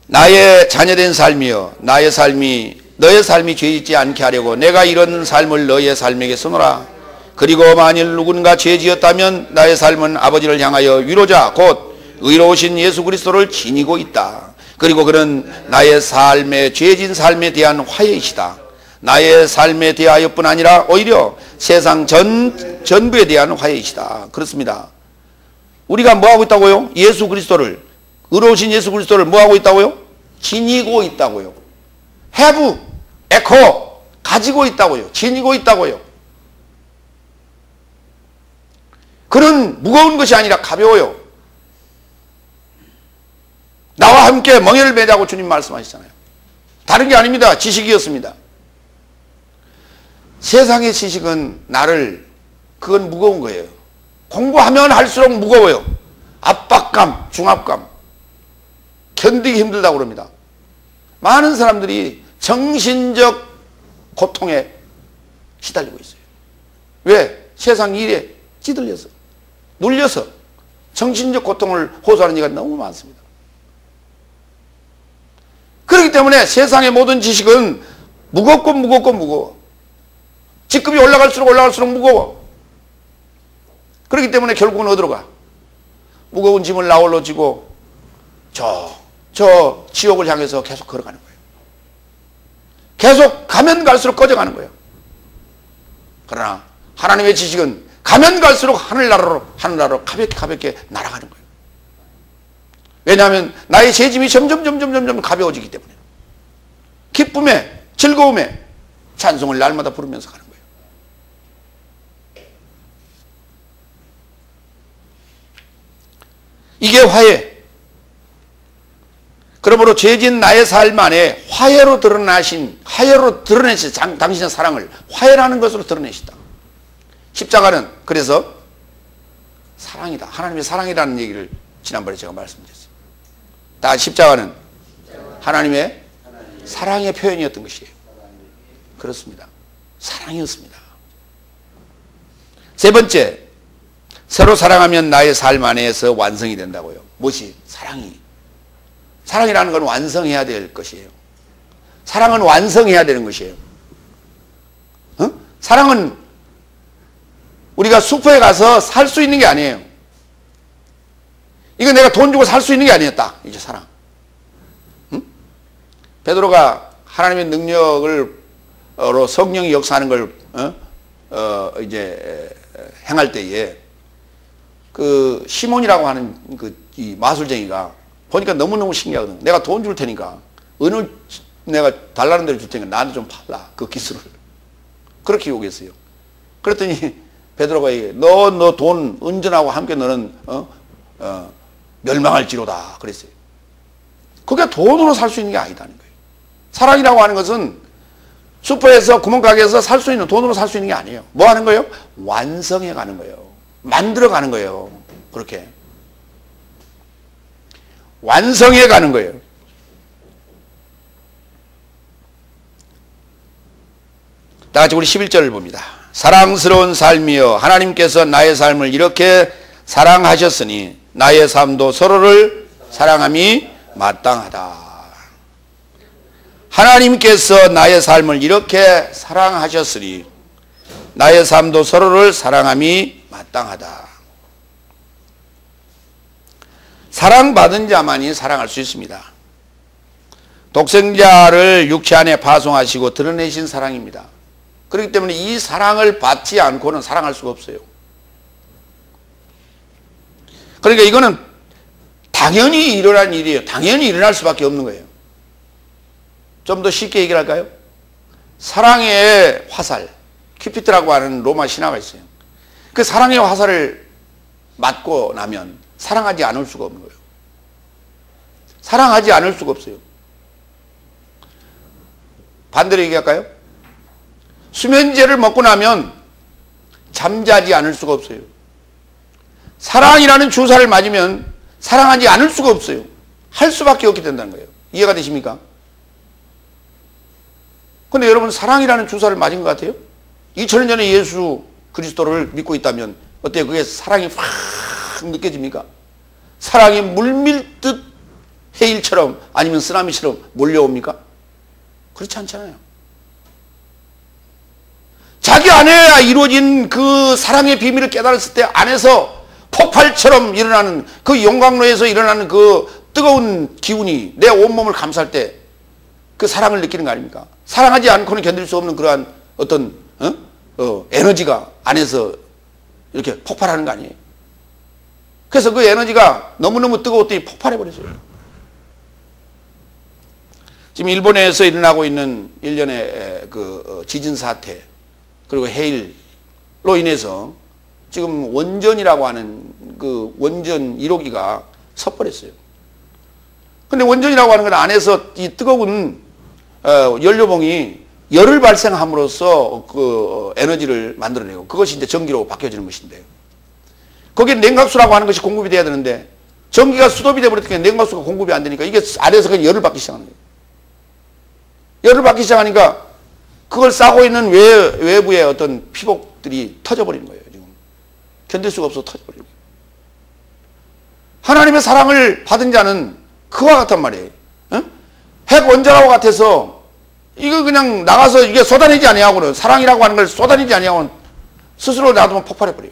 나의 자녀된 삶이여, 나의 삶이 너의 삶이 죄짓지 않게 하려고 내가 이런 삶을 너의 삶에게 써노라. 그리고 만일 누군가 죄지었다면 나의 삶은 아버지를 향하여 위로자 곧 의로우신 예수 그리스도를 지니고 있다. 그리고 그는 나의 삶의 죄진 삶에 대한 화해이시다. 나의 삶에 대하여뿐 아니라 오히려 세상 전부에 대한 화해이시다. 그렇습니다. 우리가 뭐하고 있다고요? 예수 그리스도를, 의로우신 예수 그리스도를 뭐하고 있다고요? 지니고 있다고요. have, echo, 가지고 있다고요. 지니고 있다고요. 그는 무거운 것이 아니라 가벼워요. 나와 함께 멍에를 매자고 주님 말씀하시잖아요. 다른 게 아닙니다. 지식이었습니다. 세상의 지식은 그건 무거운 거예요. 공부하면 할수록 무거워요. 압박감, 중압감, 견디기 힘들다고 그럽니다. 많은 사람들이 정신적 고통에 시달리고 있어요. 왜? 세상 일에 찌들려서, 눌려서 정신적 고통을 호소하는 이가 너무 많습니다. 그렇기 때문에 세상의 모든 지식은 무거워. 직급이 올라갈수록 무거워. 그렇기 때문에 결국은 어디로 가? 무거운 짐을 나홀로 지고 저 지옥을 향해서 계속 걸어가는 거예요. 계속 가면 갈수록 꺼져가는 거예요. 그러나 하나님의 지식은 가면 갈수록 하늘나라로 가볍게 날아가는 거예요. 왜냐하면 나의 죄짐이 점점 가벼워지기 때문에 기쁨에, 즐거움에 찬송을 날마다 부르면서 가는 거예요. 이게 화해. 그러므로 죄진 나의 삶 안에 화해로 드러내신 당신의 사랑을 화해라는 것으로 드러내시다. 십자가는 그래서 사랑이다. 하나님의 사랑이라는 얘기를 지난번에 제가 말씀드렸어요. 다 십자가는 하나님의 사랑의 표현이었던 것이에요. 그렇습니다. 사랑이었습니다. 세 번째, 서로 사랑하면 나의 삶 안에서 완성이 된다고요. 무엇이? 사랑이라는 건 완성해야 될 것이에요. 사랑은 완성해야 되는 것이에요. 사랑은 우리가 슈퍼에 가서 살 수 있는 게 아니에요. 이거 내가 돈 주고 살 수 있는 게 아니에요. 딱 이제 사랑. 베드로가 하나님의 능력으로 성령이 역사하는 걸 이제 행할 때에 그 시몬이라고 하는 이 마술쟁이가 보니까 너무너무 신기하거든. 내가 돈 줄 테니까 은을 내가 달라는 대로 줄 테니까 나한테 좀 팔라. 그 기술을. 그렇게 요구했어요. 그랬더니 베드로가 얘기해. 너 돈 은전하고 함께 너는 멸망할지로다. 그랬어요. 그게 돈으로 살 수 있는 게 아니다는 거예요. 사랑이라고 하는 것은 슈퍼에서 구멍가게에서 살 수 있는, 돈으로 살 수 있는 게 아니에요. 뭐 하는 거예요? 완성해 가는 거예요. 만들어 가는 거예요. 그렇게. 완성해 가는 거예요. 다 같이 우리 11절을 봅니다. 사랑스러운 삶이여, 하나님께서 나의 삶을 이렇게 사랑하셨으니 나의 삶도 서로를 사랑함이 마땅하다. 하나님께서 나의 삶을 이렇게 사랑하셨으니 나의 삶도 서로를 사랑함이 마땅하다. 사랑받은 자만이 사랑할 수 있습니다. 독생자를 육체 안에 파송하시고 드러내신 사랑입니다. 그렇기 때문에 이 사랑을 받지 않고는 사랑할 수가 없어요. 그러니까 이거는 당연히 일어난 일이에요. 당연히 일어날 수밖에 없는 거예요. 좀 더 쉽게 얘기할까요? 사랑의 화살, 큐피트라고 하는 로마 신화가 있어요. 그 사랑의 화살을 맞고 나면 사랑하지 않을 수가 없는 거예요. 사랑하지 않을 수가 없어요. 반대로 얘기할까요? 수면제를 먹고 나면 잠자지 않을 수가 없어요. 사랑이라는 주사를 맞으면 사랑하지 않을 수가 없어요. 할 수밖에 없게 된다는 거예요. 이해가 되십니까? 근데 여러분, 사랑이라는 주사를 맞은 것 같아요? 2000년 전에 예수 그리스도를 믿고 있다면 어때요? 그게 사랑이 확 느껴집니까? 사랑이 물밀듯 해일처럼 아니면 쓰나미처럼 몰려옵니까? 그렇지 않잖아요. 자기 안에 이루어진 그 사랑의 비밀을 깨달았을 때 안에서 폭발처럼 일어나는 그 용광로에서 일어나는 그 뜨거운 기운이 내 온몸을 감쌀 때 그 사랑을 느끼는 거 아닙니까? 사랑하지 않고는 견딜 수 없는 그러한 어떤 에너지가 안에서 이렇게 폭발하는 거 아니에요? 그래서 그 에너지가 너무너무 뜨거웠더니 폭발해버렸어요. 지금 일본에서 일어나고 있는 일련의 그 지진 사태 그리고 해일로 인해서 지금 원전이라고 하는 그 원전 1호기가 섰버렸어요. 근데 원전이라고 하는 건 안에서 이 뜨거운 연료봉이 열을 발생함으로써 그 에너지를 만들어내고 그것이 이제 전기로 바뀌어지는 것인데 거기에 냉각수라고 하는 것이 공급이 돼야 되는데 전기가 수도비 되어버렸으니까 냉각수가 공급이 안 되니까 이게 안에서 그냥 열을 받기 시작하는 거예요. 열을 받기 시작하니까 그걸 싸고 있는 외부의 어떤 피복들이 터져버리는 거예요. 지금 견딜 수가 없어서 터져버리는 거예요. 하나님의 사랑을 받은 자는 그와 같단 말이에요. 핵 원자라고 같아서 이거 그냥 나가서 이게 쏟아내지 아니하고는 사랑이라고 하는 걸 쏟아내지 아니하고는 스스로 놔두면 폭발해버려요.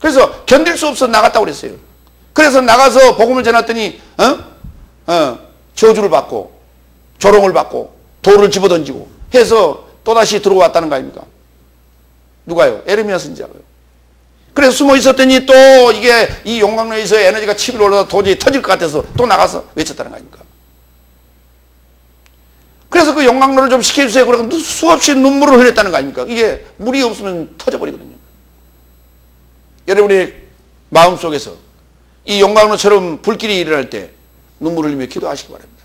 그래서 견딜 수 없어서 나갔다고 그랬어요. 그래서 나가서 복음을 전했더니 저주를 받고 조롱을 받고 돌을 집어던지고 해서 또다시 들어왔다는 거 아닙니까? 누가요? 에르미야 선지자가요. 그래서 숨어 있었더니 또 이게 이 용광로에서 에너지가 치밀어 올라서 도저히 터질 것 같아서 또 나가서 외쳤다는 거 아닙니까? 그래서 그 용광로를 좀 시켜주세요. 그러고 수없이 눈물을 흘렸다는 거 아닙니까? 이게 물이 없으면 터져버리거든요. 여러분의 마음속에서 이 용광로처럼 불길이 일어날 때 눈물을 흘리며 기도하시기 바랍니다.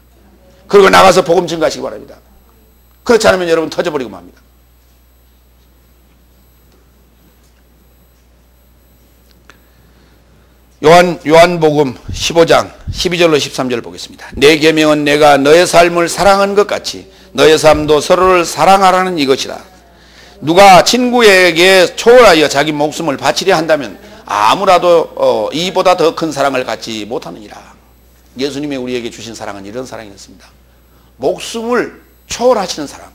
그리고 나가서 복음 증거하시기 바랍니다. 그렇지 않으면 여러분 터져버리고 맙니다. 요한복음 15장 12절로 13절 보겠습니다. 내 계명은 내가 너의 삶을 사랑한 것 같이 너의 삶도 서로를 사랑하라는 이것이라. 누가 친구에게 초월하여 자기 목숨을 바치려 한다면 아무라도 이보다 더 큰 사랑을 갖지 못하느니라. 예수님이 우리에게 주신 사랑은 이런 사랑이었습니다. 목숨을 초월하시는 사랑,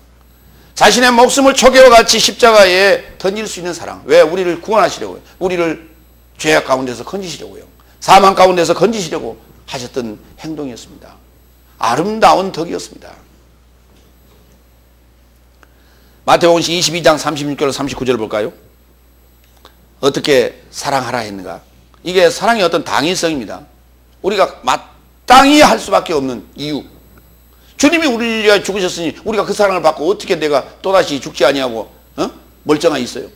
자신의 목숨을 초계와 같이 십자가에 던질 수 있는 사랑. 왜? 우리를 구원하시려고요. 우리를 죄악 가운데서 건지시려고요. 사망 가운데서 건지시려고 하셨던 행동이었습니다. 아름다운 덕이었습니다. 마태복음 22장 36절 39절을 볼까요? 어떻게 사랑하라 했는가? 이게 사랑의 어떤 당위성입니다. 우리가 마땅히 할 수밖에 없는 이유. 주님이 우리를 위하여 죽으셨으니 우리가 그 사랑을 받고 어떻게 내가 또다시 죽지 아니하고 멀쩡하게 있어요?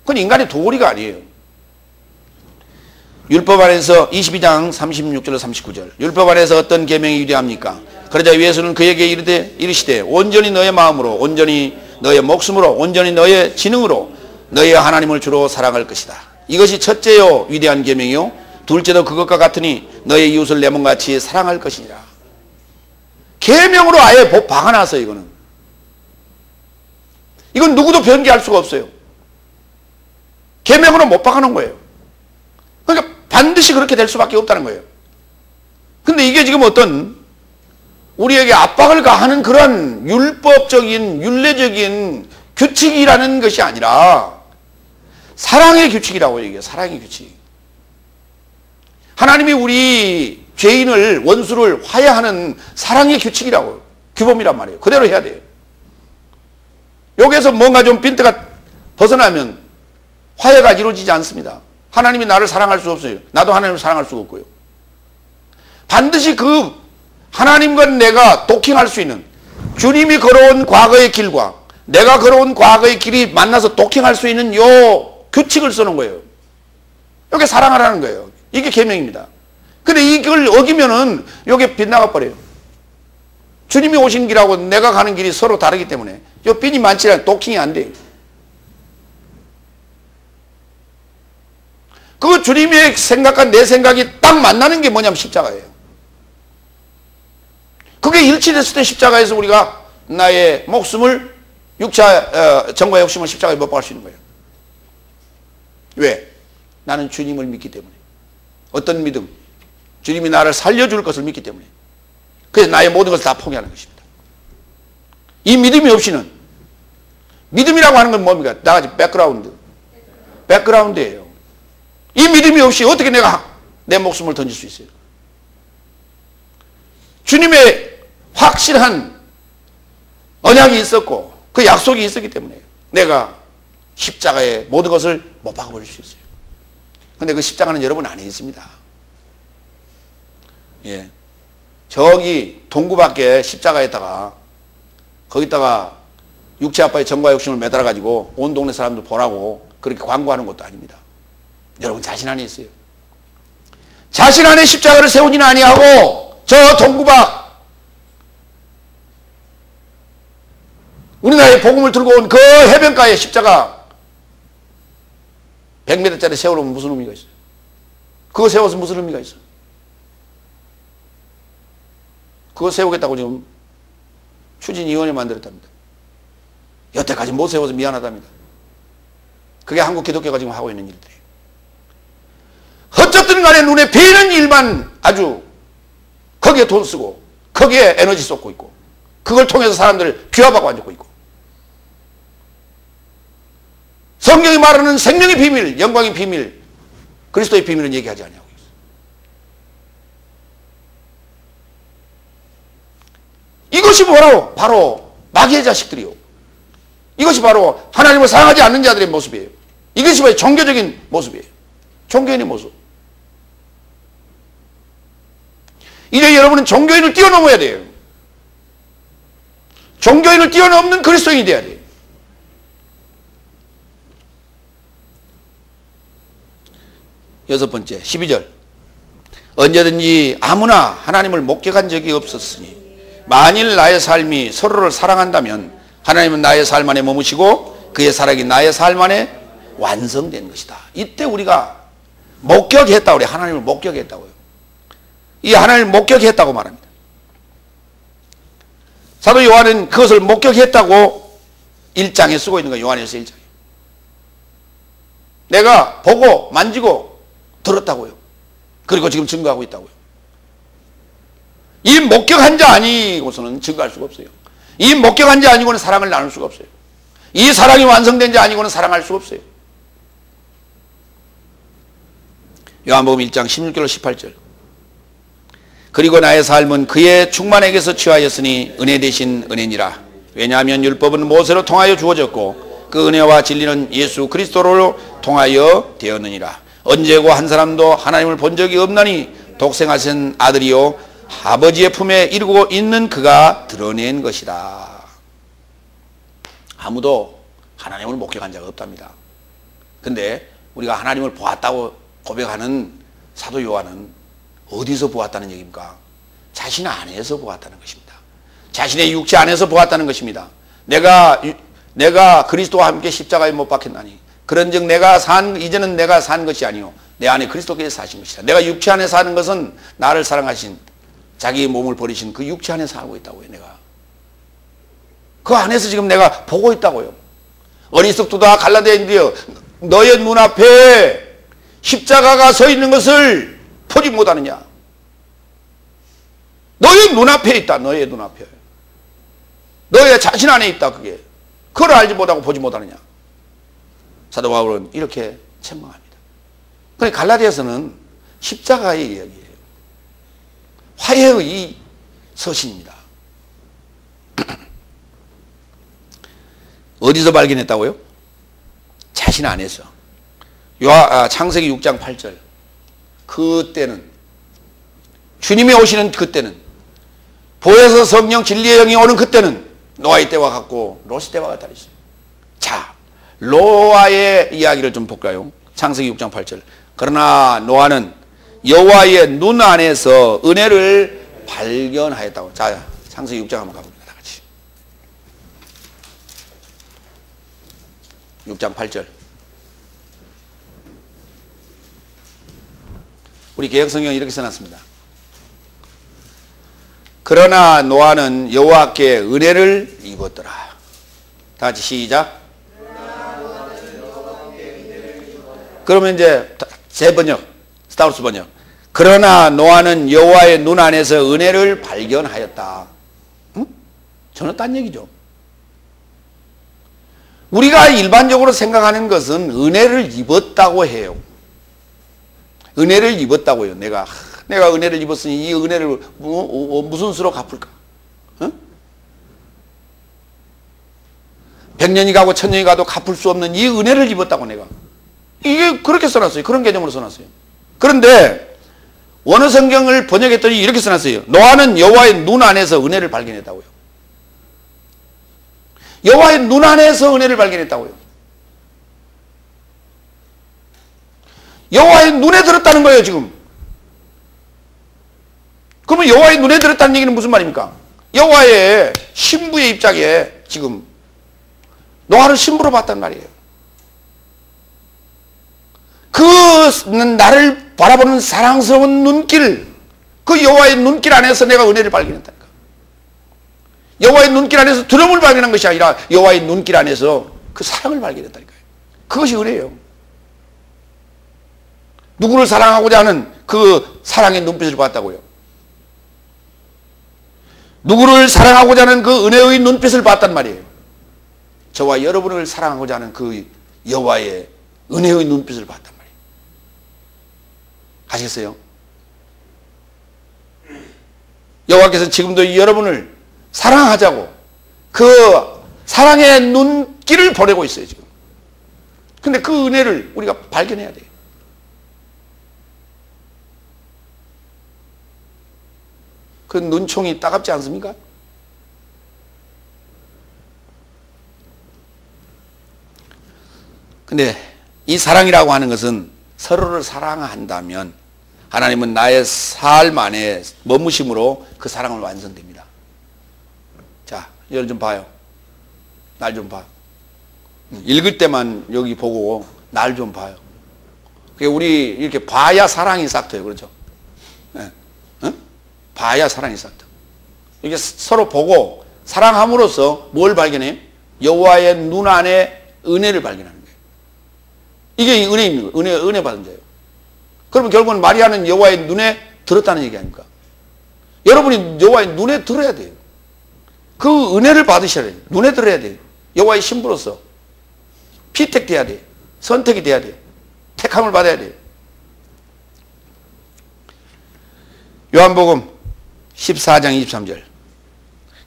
그건 인간의 도리가 아니에요. 율법 안에서 22장 36절로 39절 율법 안에서 어떤 계명이 유리합니까? 그러자 예수는 그에게 이르시되 온전히 너의 마음으로 온전히 너의 목숨으로 온전히 너의 지능으로 너의 하나님을 주로 사랑할 것이다. 이것이 첫째요 위대한 계명이요 둘째도 그것과 같으니 너의 이웃을 내 몸같이 사랑할 것이니라. 계명으로 아예 박아놨어요. 이건 누구도 변개할 수가 없어요. 계명으로 못 박아놓은 거예요. 그러니까 반드시 그렇게 될 수밖에 없다는 거예요. 근데 이게 지금 어떤 우리에게 압박을 가하는 그런 율법적인 윤례적인 규칙이라는 것이 아니라 사랑의 규칙이라고 얘기해요. 사랑의 규칙. 하나님이 우리 죄인을 원수를 화해하는 사랑의 규칙이라고 규범이란 말이에요. 그대로 해야 돼요. 여기에서 뭔가 좀 빈트가 벗어나면 화해가 이루어지지 않습니다. 하나님이 나를 사랑할 수 없어요. 나도 하나님을 사랑할 수가 없고요. 반드시 그 하나님과 내가 도킹할 수 있는, 주님이 걸어온 과거의 길과 내가 걸어온 과거의 길이 만나서 도킹할 수 있는 요 규칙을 쓰는 거예요. 이게 사랑하라는 거예요. 이게 계명입니다. 근데 이걸 어기면은 이게 빗나가 버려요. 주님이 오신 길하고 내가 가는 길이 서로 다르기 때문에 요 빈이 많지 않아요. 도킹이 안 돼요. 그 주님의 생각과 내 생각이 딱 만나는 게 뭐냐면 십자가예요. 그게 일치됐을 때 십자가에서 우리가 나의 목숨을 정과 욕심을 십자가에 못 박을 수 있는 거예요. 왜? 나는 주님을 믿기 때문에. 어떤 믿음? 주님이 나를 살려줄 것을 믿기 때문에. 그래서 나의 모든 것을 다 포기하는 것입니다. 이 믿음이 없이는, 믿음이라고 하는 건 뭡니까? 나같이 백그라운드예요. 이 믿음이 없이 어떻게 내가 내 목숨을 던질 수 있어요? 주님의 확실한 언약이 있었고 그 약속이 있었기 때문에 내가 십자가에 모든 것을 못 박아버릴 수 있어요. 근데 그 십자가는 여러분 안에 있습니다. 예. 저기 동구 밖에 십자가에다가 거기다가 육체 아빠의 정과 욕심을 매달아 가지고 온 동네 사람들 보라고 그렇게 광고하는 것도 아닙니다. 여러분 자신 안에 있어요. 자신 안에 십자가를 세우지는 아니하고 저 동구 밖 우리나라의 복음을 들고 온 그 해변가에 십자가 100m짜리 세우려면 무슨 의미가 있어요? 그거 세워서 무슨 의미가 있어요? 그거 세우겠다고 지금 추진위원회 만들었답니다. 여태까지 못 세워서 미안하답니다. 그게 한국 기독교가 지금 하고 있는 일들이에요. 어쨌든 간에 눈에 뵈는 일만 아주 거기에 돈 쓰고 거기에 에너지 쏟고 있고 그걸 통해서 사람들을 귀화받고 앉고 있고 성경이 말하는 생명의 비밀, 영광의 비밀, 그리스도의 비밀은 얘기하지 않냐고 있어요. 이것이 바로 마귀의 자식들이요. 이것이 바로 하나님을 사랑하지 않는 자들의 모습이에요. 이것이 바로 종교적인 모습이에요. 종교인의 모습. 이제 여러분은 종교인을 뛰어넘어야 돼요. 종교인을 뛰어넘는 그리스도인이 돼야 돼요. 여섯 번째, 12절. 언제든지 아무나 하나님을 목격한 적이 없었으니 만일 나의 삶이 서로를 사랑한다면 하나님은 나의 삶 안에 머무시고 그의 사랑이 나의 삶 안에 완성된 것이다. 이때 우리가 목격했다고 그래요. 하나님을 목격했다고요. 이 하나님을 목격했다고 말합니다. 사도 요한은 그것을 목격했다고 1장에 쓰고 있는 거예요. 요한일서 1장에. 내가 보고 만지고 들었다고요. 그리고 지금 증거하고 있다고요. 이 목격한 자 아니고서는 증거할 수가 없어요. 이 목격한 자 아니고는 사랑을 나눌 수가 없어요. 이 사랑이 완성된 자 아니고는 사랑할 수가 없어요. 요한복음 1장 16절로 18절. 그리고 나의 삶은 그의 충만에게서 취하였으니 은혜 대신 은혜니라. 왜냐하면 율법은 모세로 통하여 주어졌고 그 은혜와 진리는 예수 그리스도로 통하여 되었느니라. 언제고 한 사람도 하나님을 본 적이 없나니 독생하신 아들이요 아버지의 품에 이루고 있는 그가 드러낸 것이다. 아무도 하나님을 목격한 자가 없답니다. 근데 우리가 하나님을 보았다고 고백하는 사도 요한은 어디서 보았다는 얘기입니까? 자신 안에서 보았다는 것입니다. 자신의 육체 안에서 보았다는 것입니다. 내가 그리스도와 함께 십자가에 못 박혔나니 그런즉 이제는 내가 산 것이 아니요 내 안에 그리스도께서 사신 것이다. 내가 육체 안에 사는 것은 나를 사랑하신 자기의 몸을 버리신 그 육체 안에 살고 있다고요. 내가 그 안에서 지금 내가 보고 있다고요. 어리석도다 갈라디아인들이여 너의 눈앞에 십자가가 서 있는 것을 보지 못하느냐. 너의 눈앞에 있다. 너의 눈앞에 너의 자신 안에 있다. 그걸 알지 못하고 보지 못하느냐. 사도 바울은 이렇게 책망합니다. 그러니까 갈라디아서는 십자가의 이야기예요. 화해의 서신입니다. 어디서 발견했다고요? 자신 안에서. 창세기 6장 8절. 그때는 주님이 오시는 그때는 보혜사 성령 진리의 영이 오는 그때는 노아의 때와 같고 롯의 때와 같다 했어요. 자, 노아의 이야기를 좀 볼까요? 창세기 6장 8절. 그러나 노아는 여호와의 눈 안에서 은혜를 발견하였다고. 자, 창세기 6장 한번 가봅니다. 다 같이. 6장 8절. 우리 개역성경에 이렇게 써놨습니다. 그러나 노아는 여호와께 은혜를 입었더라. 다 같이 시작. 그러면 이제 제 번역, 스타우스 번역. 그러나 노아는 여호와의 눈 안에서 은혜를 발견하였다. 응? 전혀 딴 얘기죠. 우리가 일반적으로 생각하는 것은 은혜를 입었다고 해요. 은혜를 입었다고요. 내가 은혜를 입었으니 이 은혜를 무슨 수로 갚을까? 어? 100년이 가고 1000년이 가도 갚을 수 없는 이 은혜를 입었다고 내가. 이게 그렇게 써놨어요. 그런 개념으로 써놨어요. 그런데 원어 성경을 번역했더니 이렇게 써놨어요. 노아는 여호와의 눈 안에서 은혜를 발견했다고요. 여호와의 눈 안에서 은혜를 발견했다고요. 여호와의 눈에 들었다는 거예요, 지금. 그러면 여호와의 눈에 들었다는 얘기는 무슨 말입니까? 여호와의 신부의 입장에 지금 노아를 신부로 봤단 말이에요. 그 나를 바라보는 사랑스러운 눈길, 그 여호와의 눈길 안에서 내가 은혜를 발견했다니까. 여호와의 눈길 안에서 두려움을 발견한 것이 아니라 여호와의 눈길 안에서 그 사랑을 발견했다니까요. 그것이 은혜예요. 누구를 사랑하고자 하는 그 사랑의 눈빛을 봤다고요. 누구를 사랑하고자 하는 그 은혜의 눈빛을 봤단 말이에요. 저와 여러분을 사랑하고자 하는 그 여호와의 은혜의 눈빛을 봤단 말이에요. 아시겠어요? 여호와께서 지금도 여러분을 사랑하자고 그 사랑의 눈길을 보내고 있어요, 지금. 근데 그 은혜를 우리가 발견해야 돼요. 그 눈총이 따갑지 않습니까? 근데 이 사랑이라고 하는 것은 서로를 사랑한다면 하나님은 나의 삶 안에 머무심으로 그 사랑을 완성됩니다. 자, 여러분 좀 봐요. 날 좀 봐. 읽을 때만 여기 보고 날 좀 봐요. 우리 이렇게 봐야 사랑이 싹트요. 그렇죠? 네. 어? 봐야 사랑이 싹트. 이게 서로 보고 사랑함으로써 뭘 발견해요? 여호와의 눈 안에 은혜를 발견하는 거예요. 이게 은혜입니다. 은혜 받은 자예요. 그러면 결국은 마리아는 여호와의 눈에 들었다는 얘기 아닙니까? 여러분이 여호와의 눈에 들어야 돼요. 그 은혜를 받으셔야 돼요. 눈에 들어야 돼요. 여호와의 신부로서 피택돼야 돼요. 선택이 돼야 돼요. 택함을 받아야 돼요. 요한복음 14장 23절.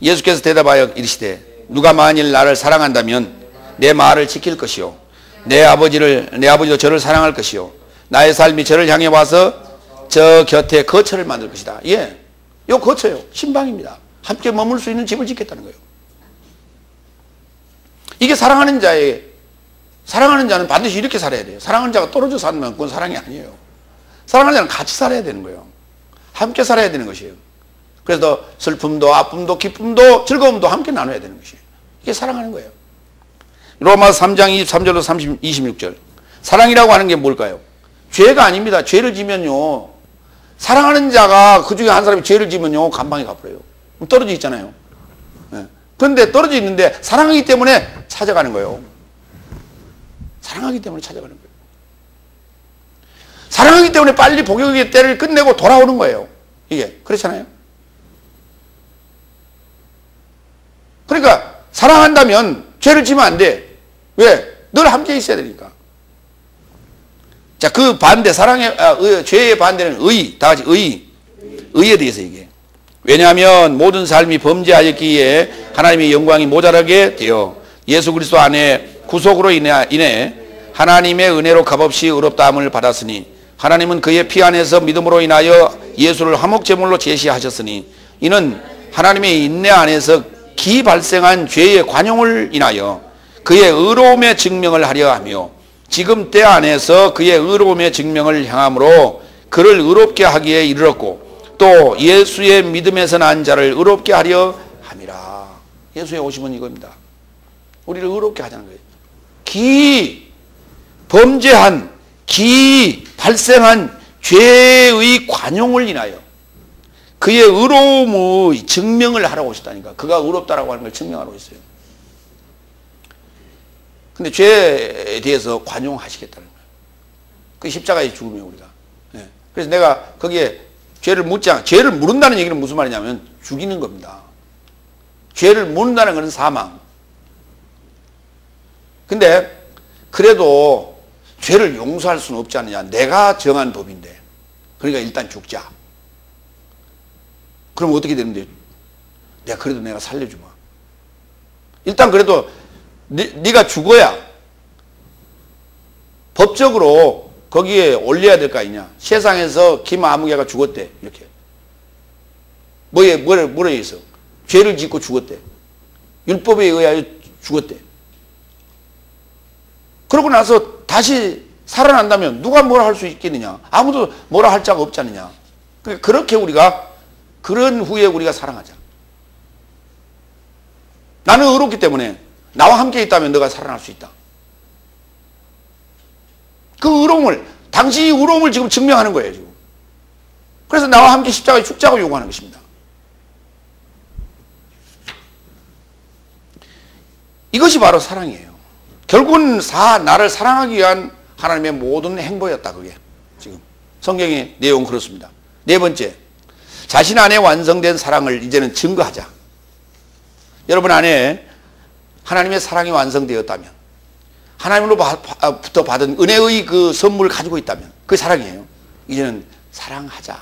예수께서 대답하여 이르시되 누가 만일 나를 사랑한다면 내 말을 지킬 것이요 내 아버지도 저를 사랑할 것이요 나의 삶이 저를 향해 와서 저 곁에 거처를 만들 것이다. 예, 요 거처요. 신방입니다. 함께 머물 수 있는 집을 짓겠다는 거예요. 이게 사랑하는 자는 반드시 이렇게 살아야 돼요. 사랑하는 자가 떨어져 살면 그건 사랑이 아니에요. 사랑하는 자는 같이 살아야 되는 거예요. 함께 살아야 되는 것이에요. 그래서 슬픔도 아픔도 기쁨도 즐거움도 함께 나눠야 되는 것이에요. 이게 사랑하는 거예요. 로마서 3장 23절로 26절. 사랑이라고 하는 게 뭘까요? 죄가 아닙니다. 죄를 지면요, 사랑하는 자가 그 중에 한 사람이 죄를 지면요, 간방에 가버려요. 떨어져 있잖아요. 그런데 떨어져 있는데 사랑하기 때문에 찾아가는 거예요. 사랑하기 때문에 찾아가는 거예요. 사랑하기 때문에 빨리 복역의 때를 끝내고 돌아오는 거예요. 이게 그렇잖아요. 그러니까 사랑한다면 죄를 지면 안 돼. 왜? 늘 함께 있어야 되니까. 자, 그 반대, 죄의 반대는 의. 다 같이 의에 대해서 얘기해. 왜냐하면 모든 삶이 범죄하였기에 하나님의 영광이 모자라게 되어 예수 그리스도 안에 구속으로 인해 하나님의 은혜로 값없이 의롭다함을 받았으니 하나님은 그의 피 안에서 믿음으로 인하여 예수를 화목제물로 제시하셨으니 이는 하나님의 인내 안에서 기 발생한 죄의 관용을 인하여 그의 의로움의 증명을 하려 하며 지금 때 안에서 그의 의로움의 증명을 향함으로 그를 의롭게 하기에 이르렀고 또 예수의 믿음에서 난 자를 의롭게 하려 함이라. 예수의 오심은 이겁니다. 우리를 의롭게 하자는 거예요. 범죄한 발생한 죄의 관용을 인하여 그의 의로움의 증명을 하라고 하셨다니까. 그가 의롭다라고 하는 걸 증명하라고 했어요. 근데 죄에 대해서 관용하시겠다는 거예요. 그 십자가의 죽음이에요, 우리가. 예. 그래서 내가 거기에 죄를 물은다는 얘기는 무슨 말이냐면 죽이는 겁니다. 죄를 묻는다는 것은 사망. 근데 그래도 죄를 용서할 수는 없지 않느냐. 내가 정한 법인데. 그러니까 일단 죽자. 그럼 어떻게 되는데? 내가 살려주마. 일단 그래도 네가 죽어야 법적으로 거기에 올려야 될 거 아니냐. 세상에서 김아무개가 죽었대. 이렇게. 뭐에 있어? 죄를 짓고 죽었대. 율법에 의하여 죽었대. 그러고 나서 다시 살아난다면 누가 뭐라 할 수 있겠느냐. 아무도 뭐라 할 자가 없지 않느냐. 그렇게 우리가 그런 후에 우리가 사랑하자. 나는 의롭기 때문에 나와 함께 있다면 너가 살아날 수 있다. 그 의로움을 당신이 의로움을 지금 증명하는 거예요. 지금. 그래서 나와 함께 십자가에 죽자고 요구하는 것입니다. 이것이 바로 사랑이에요. 결국은 나를 사랑하기 위한 하나님의 모든 행보였다. 그게 지금 성경의 내용은 그렇습니다. 네 번째, 자신 안에 완성된 사랑을 이제는 증거하자. 여러분 안에 하나님의 사랑이 완성되었다면, 하나님으로부터 받은 은혜의 그 선물을 가지고 있다면 그게 사랑이에요. 이제는 사랑하자.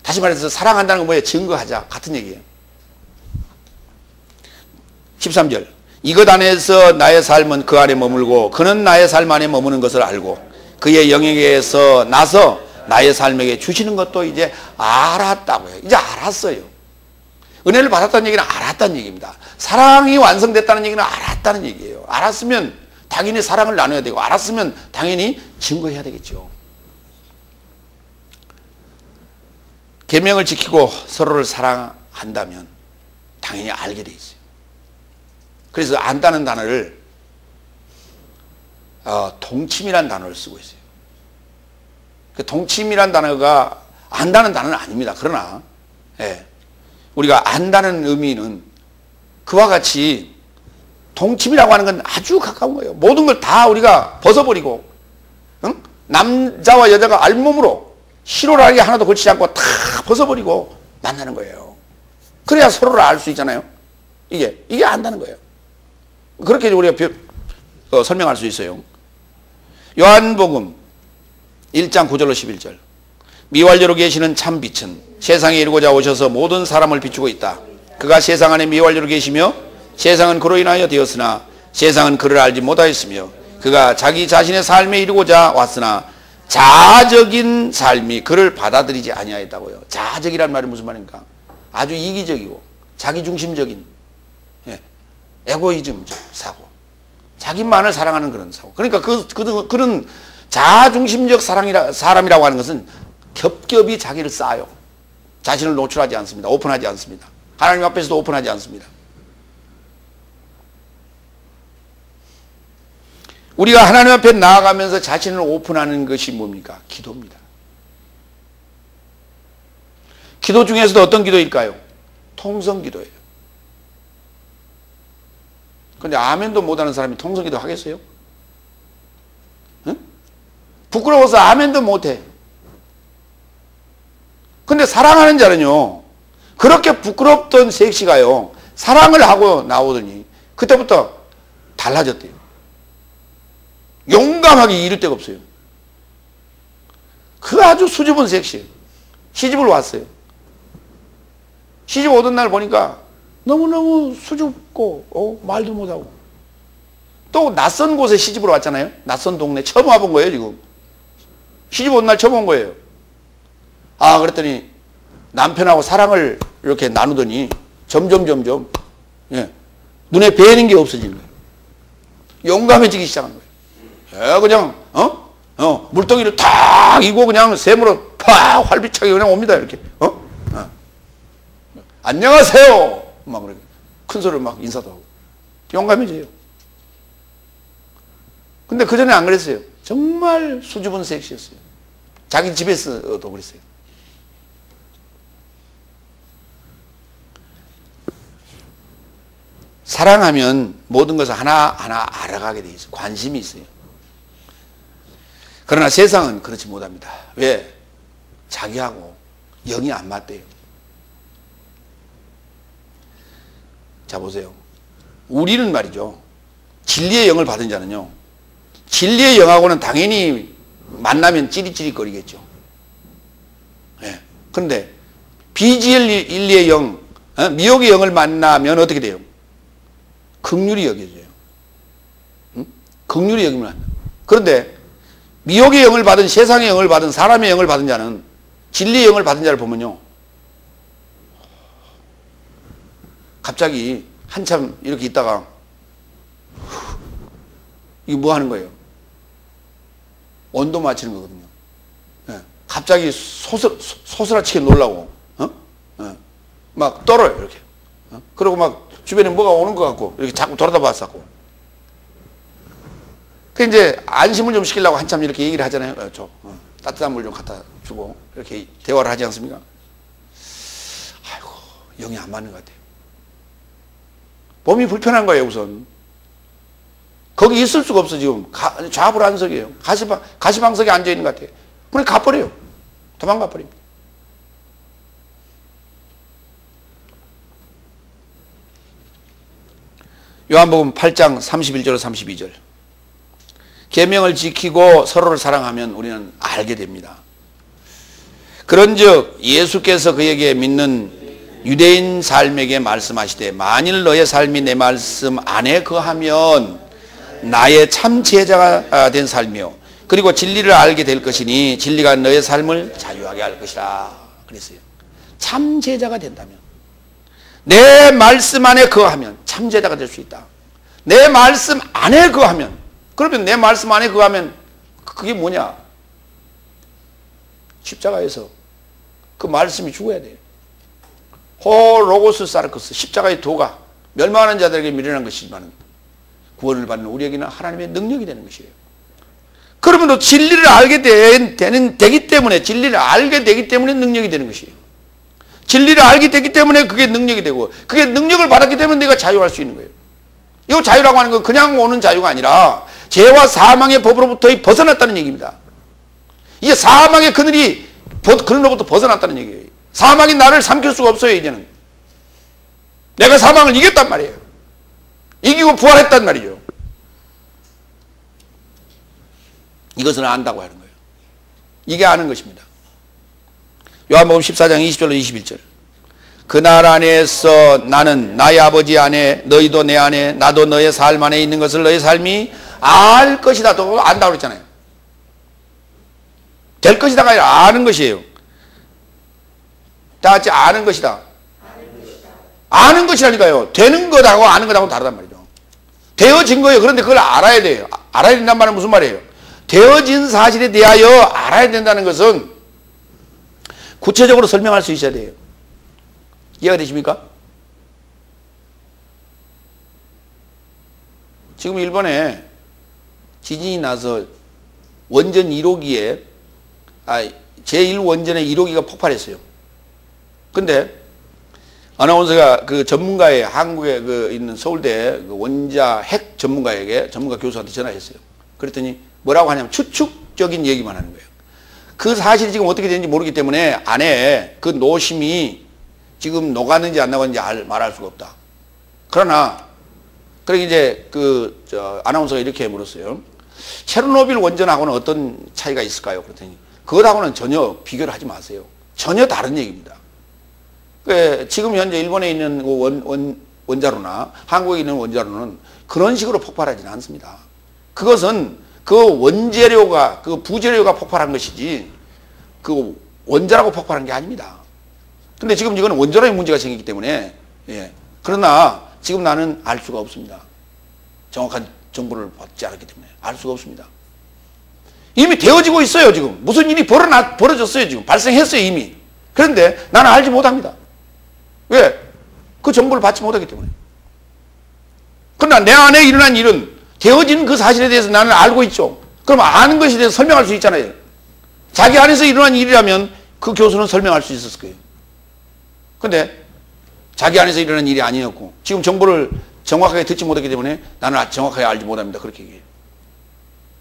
다시 말해서 사랑한다는 건 뭐예요? 증거하자. 같은 얘기예요. 13절, 이것 안에서 나의 삶은 그 안에 머물고 그는 나의 삶 안에 머무는 것을 알고 그의 영역에서 나서 나의 삶에게 주시는 것도 이제 알았다고요. 이제 알았어요. 은혜를 받았다는 얘기는 알았다는 얘기입니다. 사랑이 완성됐다는 얘기는 알았다는 얘기예요. 알았으면 당연히 사랑을 나눠야 되고 알았으면 당연히 증거해야 되겠죠. 계명을 지키고 서로를 사랑한다면 당연히 알게 돼 있어요. 그래서 안다는 단어를 동침이라는 단어를 쓰고 있어요. 그 동침이라는 단어가 안다는 단어는 아닙니다. 그러나 우리가 안다는 의미는 그와 같이 동침이라고 하는 건 아주 가까운 거예요. 모든 걸 다 우리가 벗어버리고 남자와 여자가 알몸으로 실오라기 하나도 걸치지 않고 다 벗어버리고 만나는 거예요. 그래야 서로를 알 수 있잖아요. 이게 안다는 거예요. 그렇게 우리가 설명할 수 있어요. 요한복음 1장 9절로 11절, 미완료로 계시는 참 빛은 세상에 이르고자 오셔서 모든 사람을 비추고 있다. 그가 세상 안에 미완료로 계시며 세상은 그로 인하여 되었으나 세상은 그를 알지 못하였으며 그가 자기 자신의 삶에 이르고자 왔으나 자아적인 삶이 그를 받아들이지 아니하였다고요. 자아적이란 말이 무슨 말입니까? 아주 이기적이고 자기중심적인 에고이즘적 사고, 자기만을 사랑하는 그런 사고. 그러니까 그런 자아중심적 사람이라고 하는 것은 겹겹이 자기를 쌓아요. 자신을 노출하지 않습니다. 오픈하지 않습니다. 하나님 앞에서도 오픈하지 않습니다. 우리가 하나님 앞에 나아가면서 자신을 오픈하는 것이 뭡니까? 기도입니다. 기도 중에서도 어떤 기도일까요? 통성기도예요. 근데 아멘도 못하는 사람이 통성기도 하겠어요? 응? 부끄러워서 아멘도 못해. 근데 사랑하는 자는요, 그렇게 부끄럽던 섹시가요, 사랑을 하고 나오더니 그때부터 달라졌대요. 용감하게 이를 데가 없어요. 그 아주 수줍은 섹시. 시집을 왔어요. 시집 오던 날 보니까 너무너무 수줍고 말도 못하고 또 낯선 곳에 시집으로 왔잖아요. 낯선 동네 처음 와본 거예요, 지금. 시집 온 날 처음 온 거예요. 아, 그랬더니 남편하고 사랑을 이렇게 나누더니 점점 예, 눈에 뵈는 게 없어지는 거예요. 용감해지기 시작한 거예요. 그냥 물동이를 탁 이고 그냥 샘으로 팍 활비차게 그냥 옵니다. 이렇게 안녕하세요 막 그렇게 큰 소리로 막 인사도 하고 용감해져요. 근데 그 전에 안 그랬어요. 정말 수줍은 섹시였어요. 자기 집에서도 그랬어요. 사랑하면 모든 것을 하나하나 알아가게 돼 있어요. 관심이 있어요. 그러나 세상은 그렇지 못합니다. 왜? 자기하고 영이 안 맞대요. 자, 보세요. 우리는 말이죠. 진리의 영을 받은 자는요. 진리의 영하고는 당연히 만나면 찌릿찌릿거리겠죠. 예. 그런데 비진리의 영, 미혹의 영을 만나면 어떻게 돼요? 긍휼히 여겨져요. 응? 긍휼히 여기면 안 돼요. 그런데 미혹의 영을 받은, 세상의 영을 받은, 사람의 영을 받은 자는, 진리의 영을 받은 자를 보면요, 갑자기 한참 이렇게 있다가 이게 뭐 하는 거예요? 온도 맞추는 거거든요. 예. 갑자기 소스라치게 놀라고 막 떨어요, 이렇게. 그리고 막 주변에 뭐가 오는 것 같고 이렇게 자꾸 돌아다 봤었고. 그 이제 안심을 좀 시키려고 한참 이렇게 얘기를 하잖아요. 따뜻한 물 좀 갖다 주고 이렇게 대화를 하지 않습니까? 아이고, 영이 안 맞는 것 같아요. 몸이 불편한 거예요, 우선. 거기 있을 수가 없어, 지금. 좌불안석이에요. 가시방석에 앉아있는 것 같아요. 그냥 가버려요. 도망가 버립니다. 요한복음 8장 31절 32절. 계명을 지키고 서로를 사랑하면 우리는 알게 됩니다. 그런즉 예수께서 그에게 믿는 유대인 삶에게 말씀하시되 만일 너의 삶이 내 말씀 안에 거하면 나의 참 제자가 된 삶이요 그리고 진리를 알게 될 것이니 진리가 너의 삶을 자유하게 할 것이라 그랬어요. 참 제자가 된다면, 내 말씀 안에 거하면 참 제자가 될 수 있다. 내 말씀 안에 거하면, 그러면 내 말씀 안에 거하면 그게 뭐냐? 십자가에서 그 말씀이 죽어야 돼요. 호 로고스 사르코스, 십자가의 도가 멸망하는 자들에게 미련한 것이지만 구원을 받는 우리에게는 하나님의 능력이 되는 것이에요. 그러면 또 진리를 알게 되기 때문에, 진리를 알게 되기 때문에 능력이 되는 것이에요. 진리를 알게 되기 때문에 그게 능력이 되고, 그게 능력을 받았기 때문에 내가 자유할 수 있는 거예요. 이 자유라고 하는 건 그냥 오는 자유가 아니라 죄와 사망의 법으로부터 벗어났다는 얘기입니다. 이게 사망의 그늘로부터 벗어났다는 얘기예요. 사망이 나를 삼킬 수가 없어요, 이제는. 내가 사망을 이겼단 말이에요. 이기고 부활했단 말이죠. 이것을 안다고 하는 거예요. 이게 아는 것입니다. 요한복음 14장 20절로 21절. 그날 안에서 나는 나의 아버지 안에, 너희도 내 안에, 나도 너의 삶 안에 있는 것을 너의 삶이 알 것이다. 또 안다고 그랬잖아요. 될 것이다가 아니라 아는 것이에요. 다 같이 아는 것이다. 아는 것이라니까요. 되는 것하고 아는 것하고는 다르단 말이죠. 되어진 거예요. 그런데 그걸 알아야 돼요. 알아야 된다는 말은 무슨 말이에요? 되어진 사실에 대하여 알아야 된다는 것은 구체적으로 설명할 수 있어야 돼요. 이해가 되십니까? 지금 일본에 지진이 나서 원전 1호기에 제1원전의 1호기가 폭발했어요. 근데 아나운서가 그 전문가의, 한국에 있는 서울대 원자 핵 전문가 교수한테 전화했어요. 그랬더니 뭐라고 하냐면 추측적인 얘기만 하는 거예요. 그 사실이 지금 어떻게 되는지 모르기 때문에 안에 그 노심이 지금 녹았는지 안 녹았는지 말할 수가 없다. 그러나 이제 아나운서가 이렇게 물었어요. 체르노빌 원전하고는 어떤 차이가 있을까요? 그랬더니 그것하고는 전혀 비교를 하지 마세요. 전혀 다른 얘기입니다. 지금 현재 일본에 있는 원자로나 한국에 있는 원자로는 그런 식으로 폭발하지는 않습니다. 그것은 그 원재료가, 그 부재료가 폭발한 것이지 그 원자라고 폭발한 게 아닙니다. 근데 지금 이거는 원자로의 문제가 생기기 때문에, 예. 그러나 지금 나는 알 수가 없습니다. 정확한 정보를 받지 않았기 때문에 알 수가 없습니다. 이미 되어지고 있어요. 지금 무슨 일이 벌어졌어요. 지금 발생했어요. 이미. 그런데 나는 알지 못합니다. 왜? 그 정보를 받지 못하기 때문에. 그러나 내 안에 일어난 일은 되어진 그 사실에 대해서 나는 알고 있죠. 그럼 아는 것에 대해서 설명할 수 있잖아요. 자기 안에서 일어난 일이라면 그 교수는 설명할 수 있었을 거예요. 근데 자기 안에서 일어난 일이 아니었고 지금 정보를 정확하게 듣지 못했기 때문에 나는 정확하게 알지 못합니다. 그렇게 얘기해요.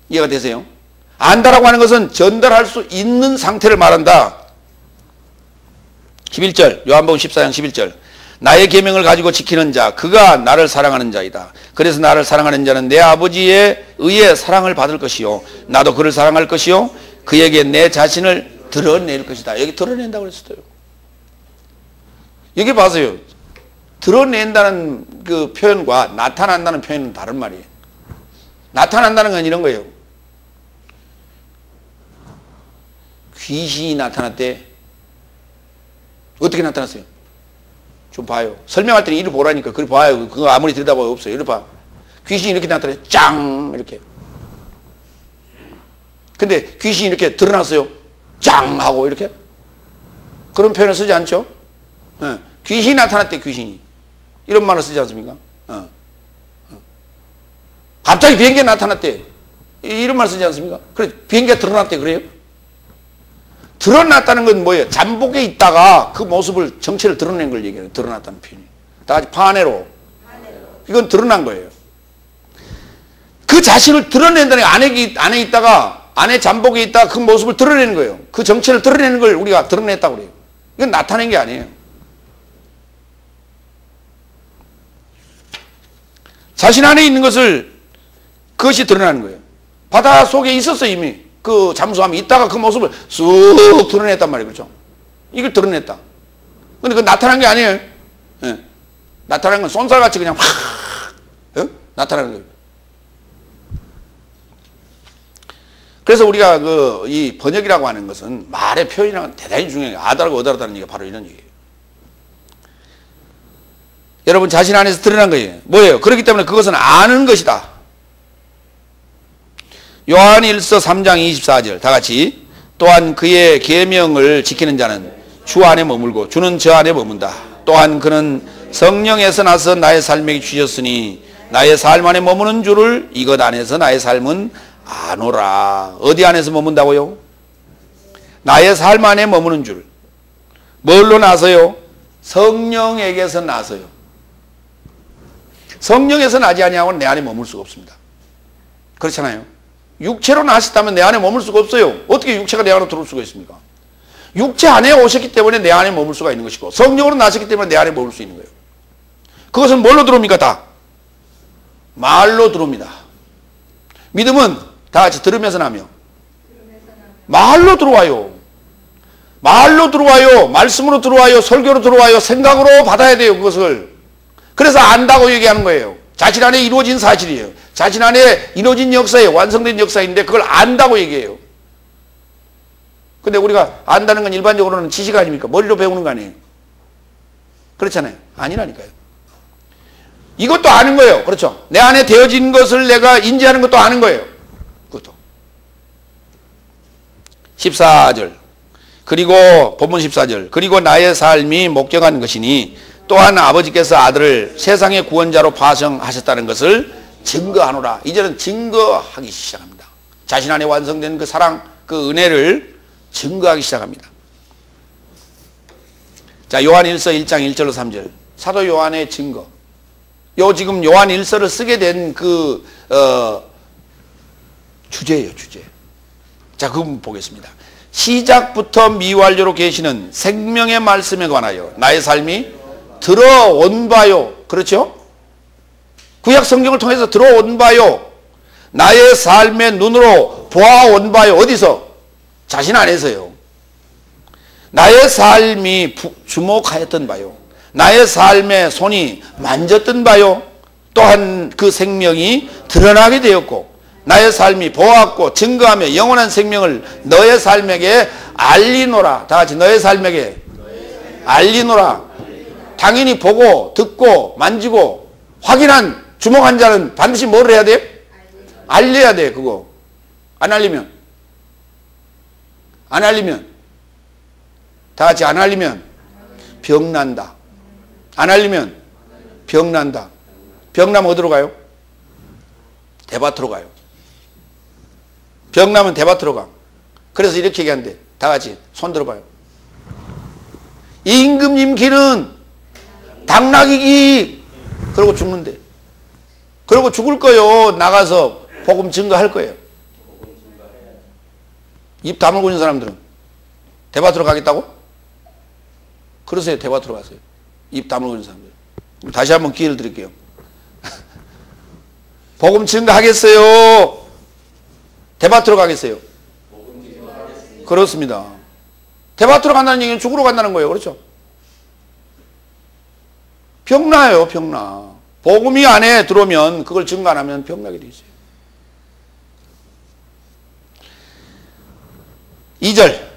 이해가 되세요? 안다라고 하는 것은 전달할 수 있는 상태를 말한다. 11절 요한복음 14장 11절 나의 계명을 가지고 지키는 자 그가 나를 사랑하는 자이다. 그래서 나를 사랑하는 자는 내 아버지에 의해 사랑을 받을 것이요 나도 그를 사랑할 것이요 그에게 내 자신을 드러낼 것이다. 여기 드러낸다고 그랬어요. 여기 봐서요. 드러낸다는 그 표현과 나타난다는 표현은 다른 말이에요. 나타난다는 건 이런 거예요. 귀신이 나타났대. 어떻게 나타났어요? 좀 봐요. 설명할 때는 이리 보라니까. 그리 봐요. 그거 아무리 들여다봐도 없어요. 이리 봐. 귀신이 이렇게 나타나요. 짱! 이렇게. 근데 귀신이 이렇게 드러났어요. 짱! 하고 이렇게. 그런 표현을 쓰지 않죠? 네. 귀신이 나타났대. 귀신이. 이런 말을 쓰지 않습니까? 갑자기 비행기가 나타났대. 이런 말 쓰지 않습니까? 그래, 비행기가 드러났대. 그래요? 드러났다는 건 뭐예요? 잠복에 있다가 그 모습을, 정체를 드러낸 걸 얘기해요. 드러났다는 표현이. 다 같이 파네로. 이건 드러난 거예요. 그 자신을 드러낸다는 게 안에 있다가, 안에 잠복에 있다가 그 모습을 드러내는 거예요. 그 정체를 드러내는 걸 우리가 드러냈다고 그래요. 이건 나타낸 게 아니에요. 자신 안에 있는 것을, 그것이 드러나는 거예요. 바다 속에 있었어, 이미. 그 잠수함이 있다가 그 모습을 쑥 드러냈단 말이에요. 그렇죠? 이걸 드러냈다. 근데 그 나타난 게 아니에요. 예. 나타난 건 쏜살같이 그냥 확 나타나는 거예요. 그래서 우리가 이 번역이라고 하는 것은 말의 표현이랑 대단히 중요해요. 아다르고 어다르다는 얘기가 바로 이런 얘기예요. 여러분 자신 안에서 드러난 거예요. 뭐예요? 그렇기 때문에 그것은 아는 것이다. 요한 1서 3장 24절 다 같이 또한 그의 계명을 지키는 자는 주 안에 머물고 주는 저 안에 머문다. 또한 그는 성령에서 나서 나의 삶에게 주셨으니 나의 삶 안에 머무는 주를 이것 안에서 나의 삶은 아노라. 어디 안에서 머문다고요? 나의 삶 안에 머무는 줄. 뭘로 나서요? 성령에게서 나서요. 성령에서 나지 아니하고는 내 안에 머물 수가 없습니다. 그렇잖아요. 육체로 나셨다면 내 안에 머물 수가 없어요. 어떻게 육체가 내 안으로 들어올 수가 있습니까? 육체 안에 오셨기 때문에 내 안에 머물 수가 있는 것이고 성령으로 나셨기 때문에 내 안에 머물 수 있는 거예요. 그것은 뭘로 들어옵니까? 다 말로 들어옵니다. 믿음은 다 같이 들으면서 나며 말로 들어와요. 말로 들어와요. 말씀으로 들어와요. 설교로 들어와요. 생각으로 받아야 돼요. 그것을. 그래서 안다고 얘기하는 거예요. 자신 안에 이루어진 사실이에요. 자신 안에 이루어진 역사예요. 완성된 역사인데 그걸 안다고 얘기해요. 근데 우리가 안다는 건 일반적으로는 지식 아닙니까? 머리로 배우는 거 아니에요. 그렇잖아요. 아니라니까요. 이것도 아는 거예요. 그렇죠. 내 안에 되어진 것을 내가 인지하는 것도 아는 거예요. 그것도. 14절 그리고 본문 14절 그리고 나의 삶이 목적한 것이니 또한 아버지께서 아들을 세상의 구원자로 파송하셨다는 것을 증거하노라. 이제는 증거하기 시작합니다. 자신 안에 완성된 그 사랑, 그 은혜를 증거하기 시작합니다. 자, 요한 1서 1장 1절로 3절. 사도 요한의 증거. 지금 요한 1서를 쓰게 된 주제예요, 주제. 자, 그거 보겠습니다. 시작부터 미완료로 계시는 생명의 말씀에 관하여 나의 삶이 들어온 바요. 그렇죠? 구약 성경을 통해서 들어온 바요. 나의 삶의 눈으로 보아온 바요. 어디서? 자신 안에서요. 나의 삶이 주목하였던 바요. 나의 삶의 손이 만졌던 바요. 또한 그 생명이 드러나게 되었고 나의 삶이 보았고 증거하며 영원한 생명을 너의 삶에게 알리노라. 다 같이 너의 삶에게 알리노라. 당연히 보고 듣고 만지고 확인한 주목한 자는 반드시 뭘 해야 돼? 알려야 돼. 그거 안 알리면 다 같이 안 알리면 병난다. 안 알리면 병난다. 병나면 어디로 가요? 대밭으로 가요. 병나면 대밭으로 가. 그래서 이렇게 얘기하는데 다 같이 손 들어봐요. 임금님 길은 당나귀기. 그러고 죽는데. 그러고 죽을 거요. 나가서 복음 증거할 거예요. 입 다물고 있는 사람들은 대밭으로 가겠다고? 그러세요. 대밭으로 가세요. 입 다물고 있는 사람들. 다시 한번 기회를 드릴게요. 복음 증거하겠어요? 대밭으로 가겠어요? 그렇습니다. 대밭으로 간다는 얘기는 죽으러 간다는 거예요. 그렇죠? 병나요. 병나. 복음이 안에 들어오면 그걸 증거 안 하면 병나게 돼 있어요. 2절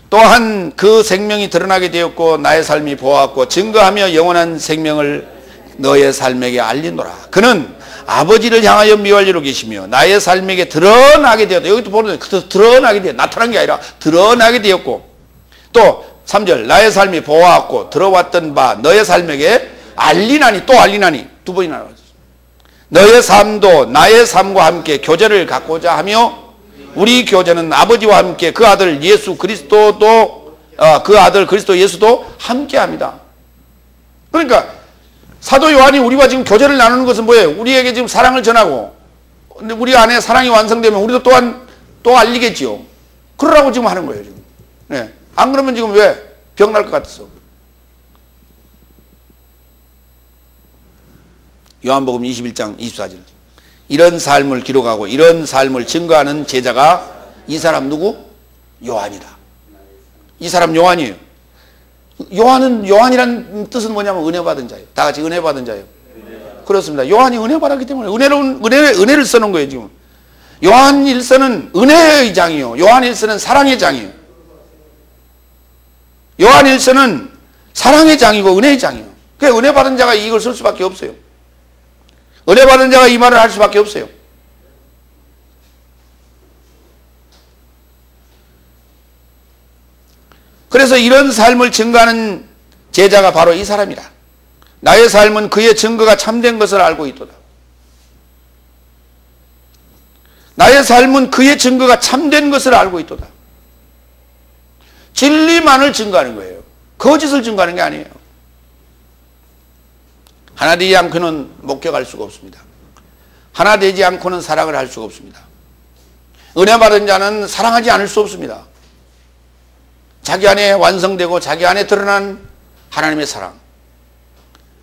또한 그 생명이 드러나게 되었고 나의 삶이 보았고 증거하며 영원한 생명을 너의 삶에게 알리노라. 그는 아버지를 향하여 미완리로 계시며 나의 삶에게 드러나게 되었다. 여기도 보는 드러나게 되었다. 나타난 게 아니라 드러나게 되었고 또 3절 나의 삶이 보았고 들어왔던 바 너의 삶에게 알리나니 또 알리나니 두 번이나 나왔어요. 너의 삶도 나의 삶과 함께 교제를 갖고자 하며 우리 교제는 아버지와 함께 그 아들 예수 그리스도도 그 아들 그리스도 예수도 함께합니다. 그러니까 사도 요한이 우리와 지금 교제를 나누는 것은 뭐예요? 우리에게 지금 사랑을 전하고 근데 우리 안에 사랑이 완성되면 우리도 또한 또 알리겠지요. 그러라고 지금 하는 거예요. 지금. 네. 안 그러면 지금 왜 병날 것 같았어? 요한복음 21장 24절 이런 삶을 기록하고 이런 삶을 증거하는 제자가 이 사람 누구? 요한이다. 이 사람 요한이에요. 요한이란 뜻은 뭐냐면 은혜 받은 자예요. 다 같이 은혜 받은 자예요. 그렇습니다. 요한이 은혜 받았기 때문에 은혜를 써놓은 거예요. 지금 요한 1서는 은혜의 장이요 요한 1서는 사랑의 장이에요. 요한 1서는 사랑의 장이고 은혜의 장이에요. 그러니까 은혜 받은 자가 이걸 쓸 수밖에 없어요. 은혜 받은 자가 이 말을 할 수밖에 없어요. 그래서 이런 삶을 증거하는 제자가 바로 이 사람이다. 나의 삶은 그의 증거가 참된 것을 알고 있도다. 나의 삶은 그의 증거가 참된 것을 알고 있도다. 진리만을 증거하는 거예요. 거짓을 증거하는 게 아니에요. 하나 되지 않고는 목격할 수가 없습니다. 하나 되지 않고는 사랑을 할 수가 없습니다. 은혜 받은 자는 사랑하지 않을 수 없습니다. 자기 안에 완성되고 자기 안에 드러난 하나님의 사랑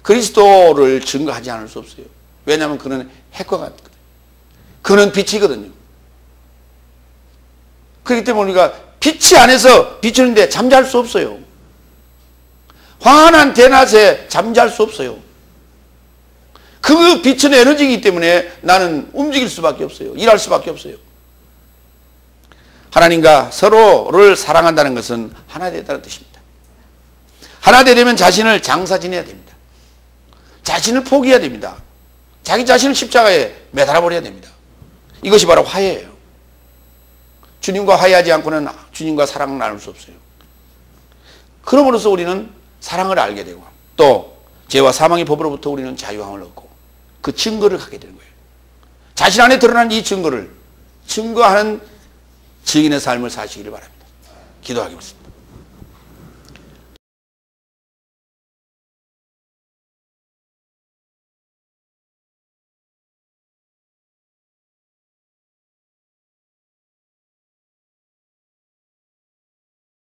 그리스도를 증거하지 않을 수 없어요. 왜냐하면 그는 핵과 같거든요. 그는 빛이거든요. 그렇기 때문에 우리가 빛이 안에서 비추는데 잠잘 수 없어요. 환한 대낮에 잠잘 수 없어요. 그 빛은 에너지이기 때문에 나는 움직일 수밖에 없어요. 일할 수밖에 없어요. 하나님과 서로를 사랑한다는 것은 하나 되다는 뜻입니다. 하나 되려면 자신을 장사 지내야 됩니다. 자신을 포기해야 됩니다. 자기 자신을 십자가에 매달아 버려야 됩니다. 이것이 바로 화해예요. 주님과 화해하지 않고는 주님과 사랑을 나눌 수 없어요. 그러므로써 우리는 사랑을 알게 되고 또 죄와 사망의 법으로부터 우리는 자유함을 얻고 그 증거를 갖게 되는 거예요. 자신 안에 드러난 이 증거를 증거하는 증인의 삶을 사시기를 바랍니다. 기도하겠습니다.